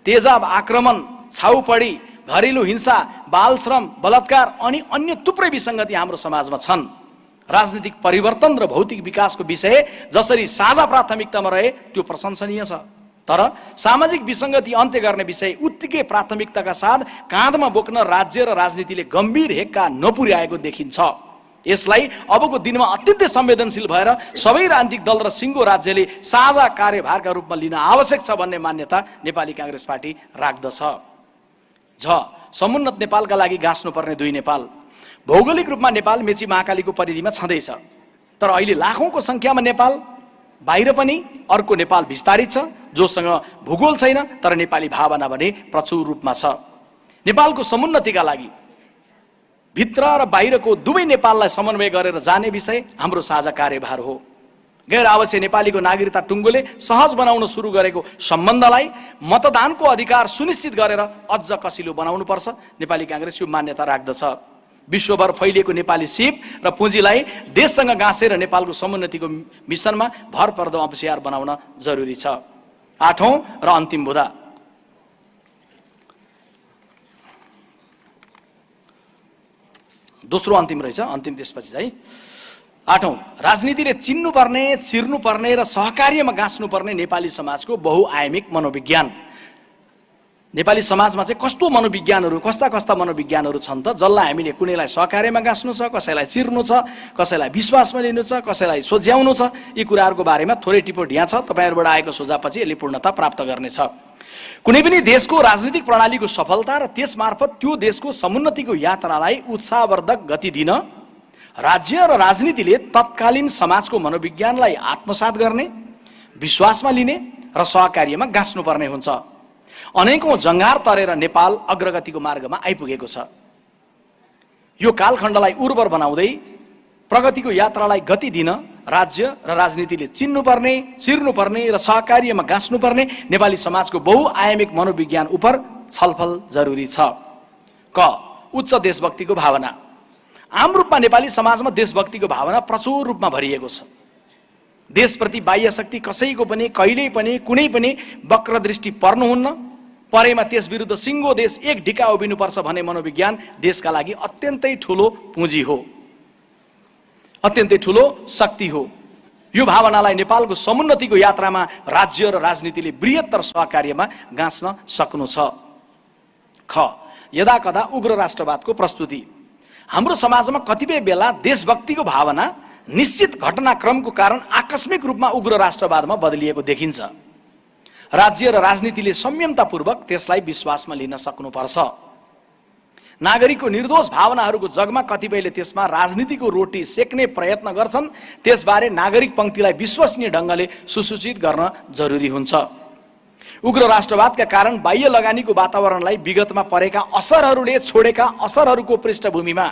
तेजाब आक्रमण, छाउपडी, घरेलु हिंसा, बाल श्रम, बलात्कार अनि अन्य थुप्रै विसङ्गति हाम्रो समाजमा छन्। राजनीतिक परिवर्तन र भौतिक विकासको विषय जसरी साझा प्राथमिकतामा रहे त्यो प्रशंसनीय छ, तर सामाजिक विसङ्गति अन्त्य गर्ने विषय उत्तिकै प्राथमिकताका साथ काँधमा बोक्न राज्य र राजनीतिले गम्भीर हेक्का नपुर्याएको देखिन्छ। यसलाई अबको दिनमा अत्यन्तै संवेदनशील भएर सबै राजनीतिक दल र सिङ्गो राज्यले साझा कार्यभारका रूपमा लिन आवश्यक छ भन्ने मान्यता नेपाली कांग्रेस पार्टी राख्दछ। समुन्नत नेपालका लागि गाँच्नुपर्ने 2 नेपाल। भौगोलिक रूपमा नेपाल मेची महाकालीको परिधिमा छँदैछ, तर अहिले लाखौंको संख्यामा नेपाल बाहिर पनि अर्को नेपाल विस्तारित छ, जोसँग भूगोल छैन तर नेपाली भावना भने प्रचुर रूपमा छ। नेपालको समुन्नतिका लागि भित्र र बाहिरको दुवै नेपाललाई समन्वय गरेर जाने विषय हाम्रो साझा कार्यभार हो। गैर आवश्यक नेपालीको नागरिकता टुङ्गोले सहज बनाउन सुरु गरेको सम्बन्धलाई मतदानको अधिकार सुनिश्चित गरेर अझ कसिलो बनाउनु पर्छ। नेपाली कांग्रेस यो मान्यता राख्दछ। विश्वभर फैलिएको नेपाली सिप र पुँजीलाई देशसँग गाँसेर नेपालको समुन्नतिको मिसनमा भरपर्दो अंशीदार बनाउन जरुरी छ। 8औं र अन्तिम बुँदा, दोस्रो अन्तिम रहेछ, अन्तिम त्यसपछि चाहिँ 8औं, राजनीतिले चिन्नुपर्ने, चिर्नुपर्ने र सहकार्यमा गाँच्नुपर्ने नेपाली समाजको बहुआयामिक मनोविज्ञान। नेपाली समाजमा चाहिँ कस्तो मनोविज्ञानहरू, कस्ता मनोविज्ञानहरू छन् त, जसलाई हामीले कुनैलाई सहकार्यमा गाँच्नु छ, कसैलाई चिर्नु छ, कसैलाई विश्वासमा लिनु छ, कसैलाई सोझ्याउनु छ। यी कुराहरूको बारेमा थोरै टिपोट यहाँ छ, तपाईहरुबाट आएको सुझावपछि यसले पूर्णता प्राप्त गर्नेछ। कुनै पनि देशको राजनीतिक प्रणालीको सफलता र त्यसमार्फत त्यो देशको समुन्नतिको यात्रालाई उत्साहवर्धक गति दिन राज्य र राजनीतिले तत्कालीन समाजको मनोविज्ञानलाई आत्मसात गर्ने, विश्वासमा लिने र सहकार्यमा गाँच्नुपर्ने हुन्छ। अनेकौं जंगार तरेर नेपाल अग्रगतिको मार्गमा आइपुगेको छ। यो कालखण्डलाई उर्वर बनाउँदै प्रगतिको यात्रालाई गति दिन राज्य र राजनीतिले चिन्नुपर्ने, चिर्नुपर्ने र सहकार्यमा गाँच्नुपर्ने नेपाली समाजको बहुआयामिक मनोविज्ञान उप छलफल जरुरी छ। क, उच्च देशभक्तिको भावना। आम रूपमा नेपाली समाजमा देशभक्तिको भावना प्रचुर रूपमा भरिएको छ। देशप्रति बाह्य शक्ति कसैको पनि कहिल्यै पनि कुनै पनि वक्र दृष्टि पर्नुहुन्न, परेमा त्यस विरुद्ध सिङ्गो देश एक ढिका उभिनुपर्छ भन्ने मनोविज्ञान देशका लागि अत्यन्तै ठूलो पुँजी हो, अत्यन्तै ठूलो शक्ति हो। यो भावनालाई नेपालको समुन्नतिको यात्रामा राज्य र राजनीतिले बृहत्तर सहकार्यमा गाँच्न सक्नु छ। ख, यदाकदा उग्र राष्ट्रवादको प्रस्तुति। हाम्रो समाजमा कतिपय बेला देशभक्तिको भावना निश्चित घटनाक्रमको कारण आकस्मिक रूपमा उग्र राष्ट्रवादमा बदलिएको देखिन्छ। राज्य र राजनीतिले संयमतापूर्वक त्यसलाई विश्वासमा लिन सक्नुपर्छ। नागरिकको निर्दोष भावनाहरूको जगमा कतिपयले त्यसमा राजनीतिको रोटी सेक्ने प्रयत्न गर्छन्। त्यसबारे नागरिक पंक्तिलाई विश्वसनीय ढंगले सुसूचित गर्न जरुरी हुन्छ। उग्र राष्ट्रवादका कारण बाह्य लगानीको वातावरणलाई विगतमा परेका असरहरूले छोडेका असरहरूको पृष्ठभूमिमा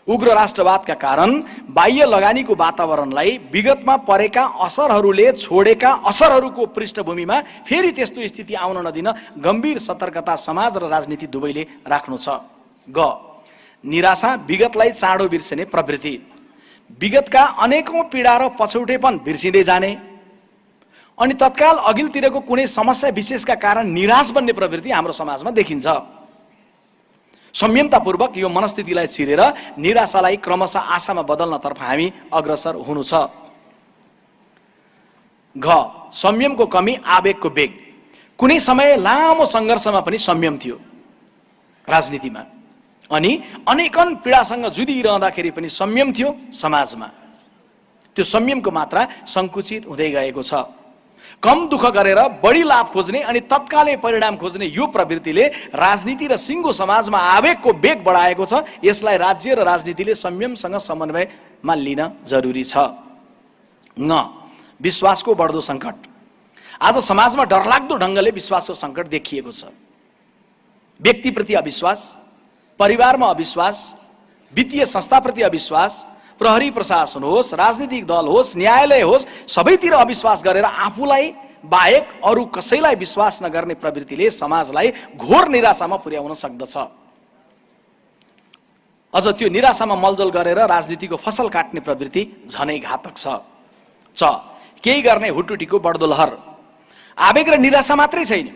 उग्र राष्ट्रवादका कारण बाह्य लगानीको वातावरणलाई विगतमा परेका असरहरूले छोडेका असरहरूको पृष्ठभूमिमा फेरि त्यस्तो स्थिति आउन नदिन गम्भीर सतर्कता समाज र राजनीति दुवैले राख्नु छ। ग निराशा विगतलाई चाँडो बिर्सिने प्रवृत्ति। विगतका अनेकौं पीडा र पछौटेपन बिर्सिँदै जाने अनि तत्काल अघिल्तिरको कुनै समस्या विशेषका कारण निराश बन्ने प्रवृत्ति हाम्रो समाजमा देखिन्छ। संयमतापूर्वक यो मनस्थितिलाई छिरेर निराशालाई क्रमशः आशामा बदल्नतर्फ हामी अग्रसर हुनु छ। घ संयमको कमी, आवेगको वेग। कुनै समय लामो सङ्घर्षमा पनि संयम थियो राजनीतिमा, अनि अनेकन पीडासँग जुधिरहँदाखेरि पनि संयम थियो समाजमा। त्यो संयमको मात्रा सङ्कुचित हुँदै गएको छ। कम दुःख गरेर बढी लाभ खोज्ने अनि तत्कालै परिणाम खोज्ने यो प्रवृत्तिले राजनीति र सिङ्गो समाजमा आवेगको वेग बढाएको छ। यसलाई राज्य र राजनीतिले संयमसँग समन्वयमा लिन जरुरी छ। न विश्वासको बढ्दो सङ्कट। आज समाजमा डरलाग्दो ढङ्गले विश्वासको सङ्कट देखिएको छ। व्यक्तिप्रति अविश्वास, परिवारमा अविश्वास, वित्तीय संस्थाप्रति अविश्वास, प्रहरी प्रशासन होस्, राजनीतिक दल होस्, न्यायालय होस्, सबैतिर अविश्वास गरेर आफूलाई बाहेक अरू कसैलाई विश्वास नगर्ने प्रवृत्तिले समाजलाई घोर निराशामा पुर्याउन सक्दछ। अझ त्यो निराशामा मलजल गरेर राजनीतिको फसल काट्ने प्रवृत्ति झनै घातक छ। च केही गर्ने हुटुटीको बढ्दो लहर। आवेग र निराशा मात्रै छैन,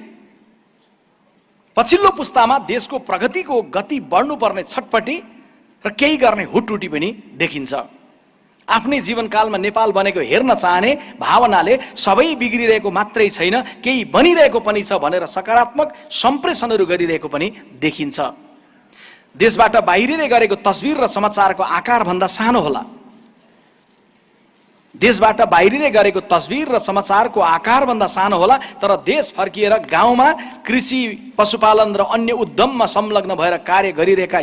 पछिल्लो पुस्तामा देशको प्रगतिको गति बढ्नुपर्ने छटपटी र केही गर्ने हुटुटी पनि देखिन्छ। आफ्नै जीवनकालमा नेपाल बनेको हेर्न चाहने भावनाले सबै बिग्रिरहेको मात्रै छैन, केही बनिरहेको पनि छ भनेर सकारात्मक सम्प्रेषणहरू गरिरहेको पनि देखिन्छ। देशबाट बाहिरिँदै गरेको तस्बिर र समाचारको आकारभन्दा सानो होला। देशबाट बाहिरिँदै गरेको तस्बिर र समाचारको आकारभन्दा सानो होला, तर देश फर्किएर गाउँमा कृषि, पशुपालन र अन्य उद्यममा संलग्न भएर कार्य गरिरहेका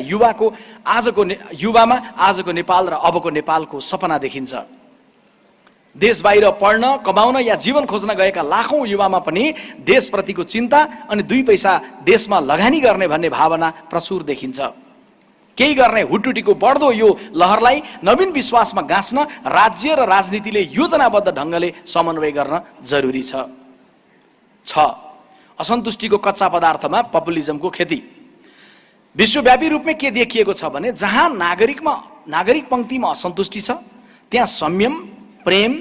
युवामा आजको नेपाल र अबको नेपालको सपना देखिन्छ। देश बाहिर पढ्न, कमाउन या जीवन खोज्न गएका लाखौं युवामा पनि देशप्रतिको चिन्ता अनि दुई पैसा देशमा लगानी गर्ने भन्ने भावना प्रचुर देखिन्छ। केही गर्ने हुटुटीको बढ्दो यो लहरलाई नवीन विश्वासमा गाँच्न राज्य र राजनीतिले योजनाबद्ध ढङ्गले समन्वय गर्न जरुरी छ। 6 असन्तुष्टिको कच्चा पदार्थमा पपुलिजमको खेती। विश्वव्यापी रूपमा के देखिएको छ भने जहाँ नागरिक पंक्तिमा असन्तुष्टि छ त्यहाँ संयम, प्रेम,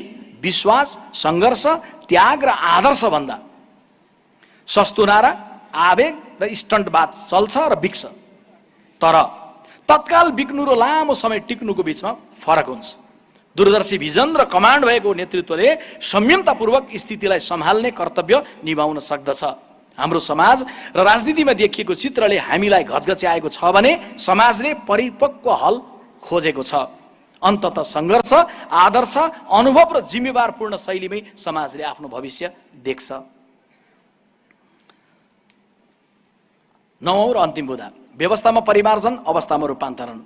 विश्वास, सङ्घर्ष, त्याग र आदर्श भन्दा सस्तो नारा, आवेग र स्टन्टवाद चल्छ र बिक्छ। तर तत्काल बिक्नु र लामो समय टिक्नुको बीचमा फरक हुन्छ। दूरदर्शी भिजन र कमान्ड भएको नेतृत्वले संयमतापूर्वक स्थितिलाई सम्हाल्ने कर्तव्य निभाउन सक्दछ। हाम्रो समाज र राजनीतिमा देखिएको चित्रले हामीलाई घचघच्याएको छ भने समाजले परिपक्व हल खोजेको छ। अन्ततः सङ्घर्ष, आदर्श, अनुभव र जिम्मेवारपूर्ण शैलीमै समाजले आफ्नो भविष्य देख्छ। 9औं र अन्तिम बुँदा व्यवस्थामा परिमार्जन, अवस्थामा रूपान्तरण।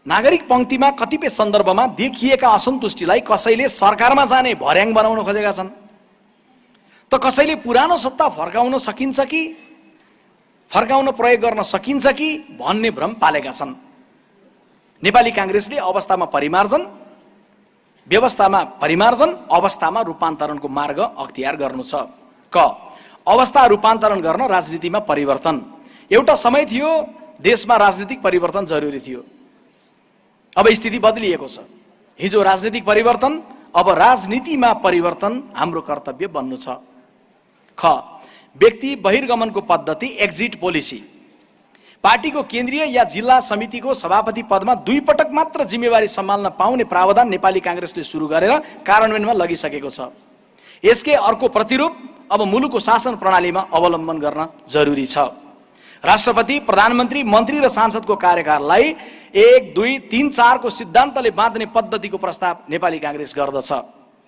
नागरिक पंक्तिमा कतिपय सन्दर्भमा देखिएका असन्तुष्टिलाई कसैले सरकारमा जाने भर्याङ बनाउन खोजेका छन्, त कसैले पुरानो सत्ता फर्काउन सकिन्छ कि फर्काउन प्रयोग गर्न सकिन्छ कि भन्ने भ्रम पालेका छन्। नेपाली कांग्रेसले अवस्थामा परिमार्जन, व्यवस्थामा परिमार्जन, अवस्थामा रूपान्तरणको मार्ग अख्तियार गर्नु छ। क अवस्था रूपान्तरण गर्न राजनीतिमा परिवर्तन। एउटा समय थियो देशमा राजनीतिक परिवर्तन जरुरी थियो, अब स्थिति बदलिएको छ। हिजो राजनीतिक परिवर्तन, अब राजनीतिमा परिवर्तन हाम्रो कर्तव्य बन्नु छ। ख व्यक्ति बहिर्गमनको पद्धति, एक्जिट पोलिसी। पार्टीको केन्द्रीय या जिल्ला समितिको सभापति पदमा 2 पटक मात्र जिम्मेवारी सम्हाल्न पाउने प्रावधान नेपाली कांग्रेसले सुरु गरेर कार्यान्वयनमा लगिसकेको छ। यसकै अर्को प्रतिरूप अब मुलुकको शासन प्रणालीमा अवलम्बन गर्न जरुरी छ। राष्ट्रपति, प्रधानमन्त्री, मन्त्री र सांसदको कार्यकाललाई 1, 2, 3, 4 को सिद्धान्तले बाँध्ने पद्धतिको प्रस्ताव नेपाली कांग्रेस गर्दछ।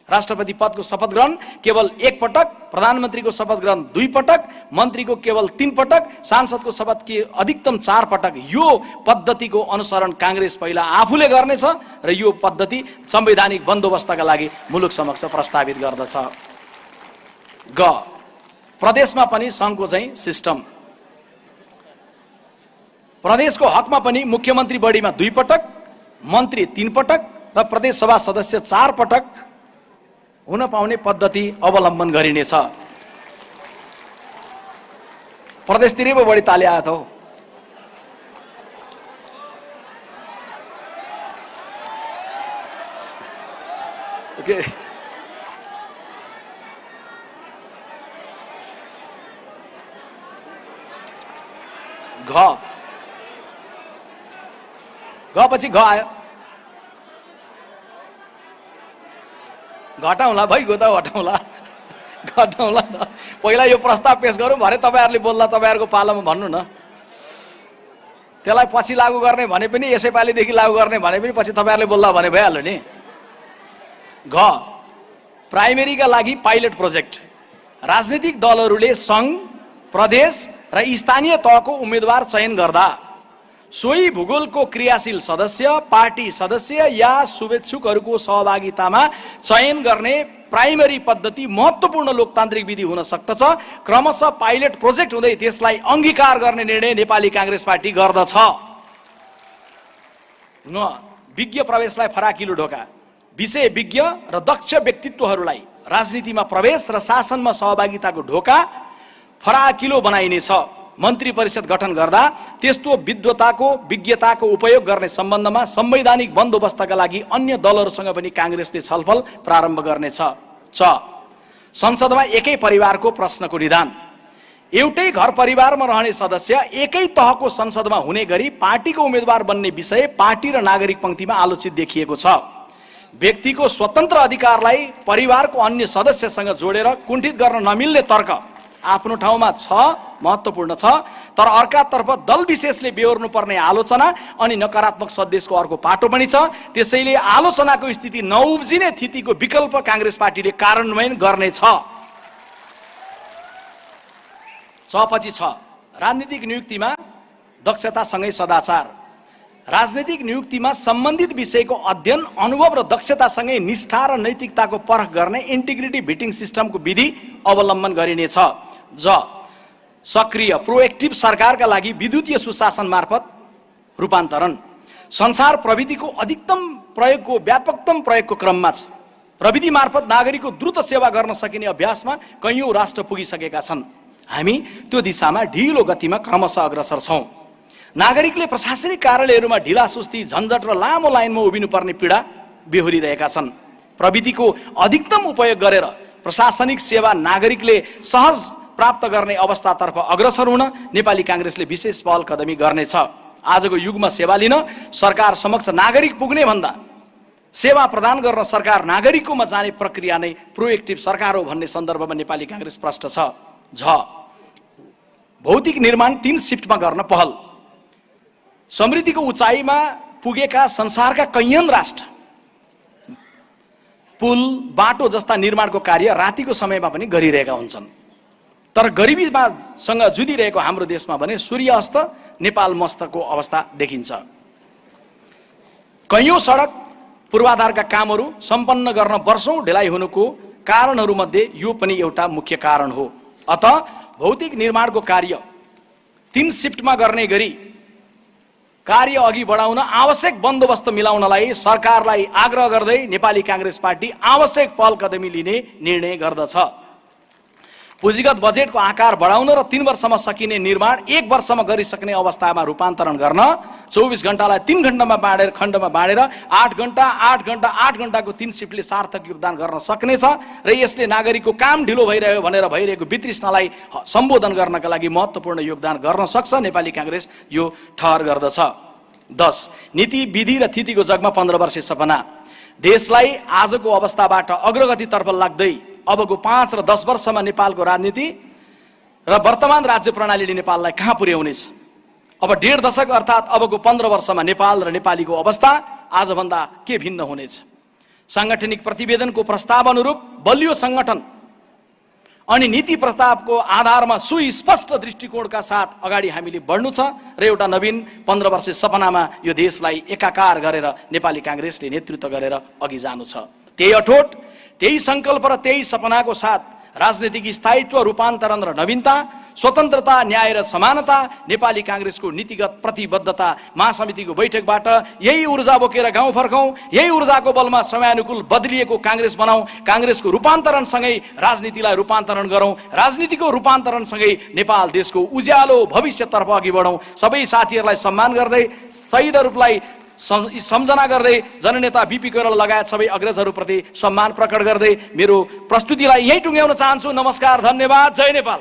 राष्ट्रपति पदको शपथ ग्रहण केवल 1 पटक, प्रधानमन्त्रीको शपथ ग्रहण 2 पटक, मन्त्रीको केवल 3 पटक, सांसदको शपथ के अधिकतम 4 पटक। यो पद्धतिको अनुसरण कांग्रेस पहिला आफूले गर्नेछ र यो पद्धति संवैधानिक बन्दोबस्तका लागि मुलुक समक्ष प्रस्तावित गर्दछ। ग प्रदेशमा पनि सङ्घको चाहिँ सिस्टम। प्रदेशको हकमा पनि मुख्यमन्त्री बढीमा 2 पटक, मन्त्री 3 पटक र प्रदेशसभा सदस्य 4 पटक हुन पाउने पद्धति अवलम्बन गरिनेछ। प्रदेशतिरै पो बढी ताली आयो त हो। ओके, पछि घ आयो। घटाउँला भइगयो त, घटाउँला न। पहिला यो प्रस्ताव पेश गरौँ भने तपाईँहरूले बोल्दा तपाईँहरूको पालामा भन्नु न। त्यसलाई पछि लागू गर्ने भने पनि, यसै पालिदेखि लागू गर्ने भने पनि पछि तपाईँहरूले बोल्दा भने भइहाल्यो नि। घ, प्राइमेरीका लागि पाइलट प्रोजेक्ट। राजनीतिक दलहरूले सङ्घ, प्रदेश र स्थानीय तहको उम्मेदवार चयन गर्दा सोही भूगोलको क्रियाशील सदस्य, पार्टी सदस्य या शुभेच्छुकहरूको सहभागितामा चयन गर्ने प्राइमरी पद्धति महत्त्वपूर्ण लोकतान्त्रिक विधि हुन सक्दछ। क्रमशः पाइलट प्रोजेक्ट हुँदै त्यसलाई अंगीकार गर्ने निर्णय नेपाली कांग्रेस पार्टी गर्दछ। विज्ञ प्रवेशलाई फराकिलो ढोका। विषय विज्ञ र दक्ष व्यक्तित्वहरूलाई राजनीतिमा प्रवेश र शासनमा सहभागिताको ढोका फराकिलो बनाइनेछ। मन्त्री परिषद गठन गर्दा त्यस्तो विद्वताको, विज्ञताको उपयोग गर्ने सम्बन्धमा संवैधानिक बन्दोबस्तका लागि अन्य दलहरूसँग पनि कांग्रेसले छलफल प्रारम्भ गर्नेछ। च, संसदमा एकै परिवारको प्रश्नको निदान। एउटै घर परिवारमा रहने सदस्य एकै तहको संसदमा हुने गरी पार्टीको उम्मेदवार बन्ने विषय पार्टी र नागरिक पंक्तिमा आलोचित देखिएको छ। व्यक्तिको स्वतन्त्र अधिकारलाई परिवारको अन्य सदस्यसँग जोडेर कुण्ठित गर्न नमिल्ने तर्क आफ्नो ठाउँमा छ, महत्त्वपूर्ण छ, तर अर्कातर्फ दल विशेषले बेहोर्नु पर्ने आलोचना अनि नकारात्मक सन्देशको अर्को पाटो पनि छ। त्यसैले आलोचनाको स्थिति नउब्जिने स्थितिको विकल्प कांग्रेस पार्टीले कार्यान्वयन गर्नेछ। च पछि छ, राजनीतिक नियुक्तिमा दक्षतासँगै सदाचार। राजनीतिक नियुक्तिमा सम्बन्धित विषयको अध्ययन, अनुभव र दक्षतासँगै निष्ठा र नैतिकताको परख गर्ने इन्टिग्रिटी भेटिङ सिस्टमको विधि अवलम्बन गरिनेछ। ज, सक्रिय प्रोएक्टिभ सरकारका लागि विद्युतीय सुशासन मार्फत रूपान्तरण। संसार प्रविधिको अधिकतम प्रयोगको, व्यापकतम प्रयोगको क्रममा छ। प्रविधि मार्फत नागरिकको द्रुत सेवा गर्न सकिने अभ्यासमा कैयौं राष्ट्र पुगिसकेका छन्। हामी त्यो दिशामा ढिलो गतिमा क्रमशः अग्रसर छौं। नागरिकले प्रशासनिक कार्यालयहरूमा ढिला सुस्ती, झन्झट र लामो लाइनमा उभिनुपर्ने पीडा बेहोरिरहेका छन्। प्रविधिको अधिकतम उपयोग गरेर प्रशासनिक सेवा नागरिकले सहज प्राप्त गर्ने अवस्थातर्फ अग्रसर हुन नेपाली कांग्रेसले विशेष पहल कदमी गर्नेछ। आजको युगमा सेवा लिन सरकार समक्ष नागरिक पुग्ने भन्दा सेवा प्रदान गर्न सरकार नागरिककोमा जाने प्रक्रिया नै प्रोएक्टिभ सरकार हो भन्ने सन्दर्भमा नेपाली कांग्रेस प्रष्ट छ। झ, भौतिक निर्माण 3 शिफ्टमा गर्न पहल। समृद्धिको उचाइमा पुगेका संसारका कैयन राष्ट्र पुल, बाटो जस्ता निर्माणको कार्य रातिको समयमा पनि गरिरहेका हुन्छन्। तर गरिबीसँग जुधिरहेको हाम्रो देशमा भने सूर्यास्त नेपाल मस्तको अवस्था देखिन्छ। कैयौं सडक पूर्वाधारका कामहरू सम्पन्न गर्न वर्षौं ढिलाइ हुनुको कारणहरूमध्ये यो पनि एउटा मुख्य कारण हो। अत भौतिक निर्माणको कार्य 3 शिफ्टमा गर्ने गरी कार्य अघि बढाउन आवश्यक बन्दोबस्त मिलाउनलाई सरकारलाई आग्रह गर्दै नेपाली कांग्रेस पार्टी आवश्यक पहल कदमी लिने निर्णय गर्दछ। पुँजीगत बजेटको आकार बढाउन र 3 वर्षमा सकिने निर्माण 1 वर्षमा गरिसक्ने अवस्थामा रूपान्तरण गर्न 24 घण्टालाई 3 खण्डमा बाँडेर 8 घण्टाको 3 शिफ्टले सार्थक योगदान गर्न सक्नेछ र यसले नागरिकको काम ढिलो भइरह्यो भनेर भइरहेको वितृष्णालाई सम्बोधन गर्नका लागि महत्त्वपूर्ण योगदान गर्न सक्छ। नेपाली कांग्रेस यो ठहर गर्दछ। 10, नीति, विधि र थितिको जगमा 15 वर्षे सपना। देशलाई आजको अवस्थाबाट अग्रगतितर्फ लाग्दै अबको 5 र 10 वर्षमा नेपालको राजनीति र वर्तमान राज्य प्रणालीले नेपाललाई कहाँ पुर्याउनेछ? अब 1.5 दशक अर्थात् अबको 15 वर्षमा नेपाल र नेपालीको अवस्था आजभन्दा के भिन्न हुनेछ? सांगठनिक प्रतिवेदनको प्रस्ताव अनुरूप बलियो संगठन अनि नीति प्रस्तावको आधारमा सुस्पष्ट दृष्टिकोणका साथ अगाडि हामीले बढ्नु छ र एउटा नवीन 15 वर्षे सपनामा यो देशलाई एकाकार गरेर नेपाली कांग्रेसले नेतृत्व गरेर अघि जानु छ। त्यही अठोट, त्यही संकल्प र त्यही सपनाको साथ राजनीतिक स्थायित्व, रूपान्तरण र नवीनता, स्वतन्त्रता, न्याय र समानता, नेपाली कांग्रेसको नीतिगत प्रतिबद्धता। महासमितिको बैठकबाट यही ऊर्जा बोकेर गाउँ फर्कौं, यही ऊर्जाको बलमा समयानुकूल बदलिएको कांग्रेस बनाऊ, कांग्रेसको रूपान्तरणसँगै राजनीतिलाई रूपान्तरण गरौं, राजनीतिको रूपान्तरणसँगै नेपाल देशको उज्यालो भविष्यतर्फ अघि बढौं। सबै साथीहरूलाई सम्मान गर्दै, शहीदहरूलाई सम्झना गर्दै, जननेता बीपी कोइराला लगायत सबै अग्रजहरूप्रति सम्मान प्रकट गर्दै मेरो प्रस्तुतिलाई यही टुङ्ग्याउन चाहन्छु। नमस्कार, धन्यवाद, जय नेपाल।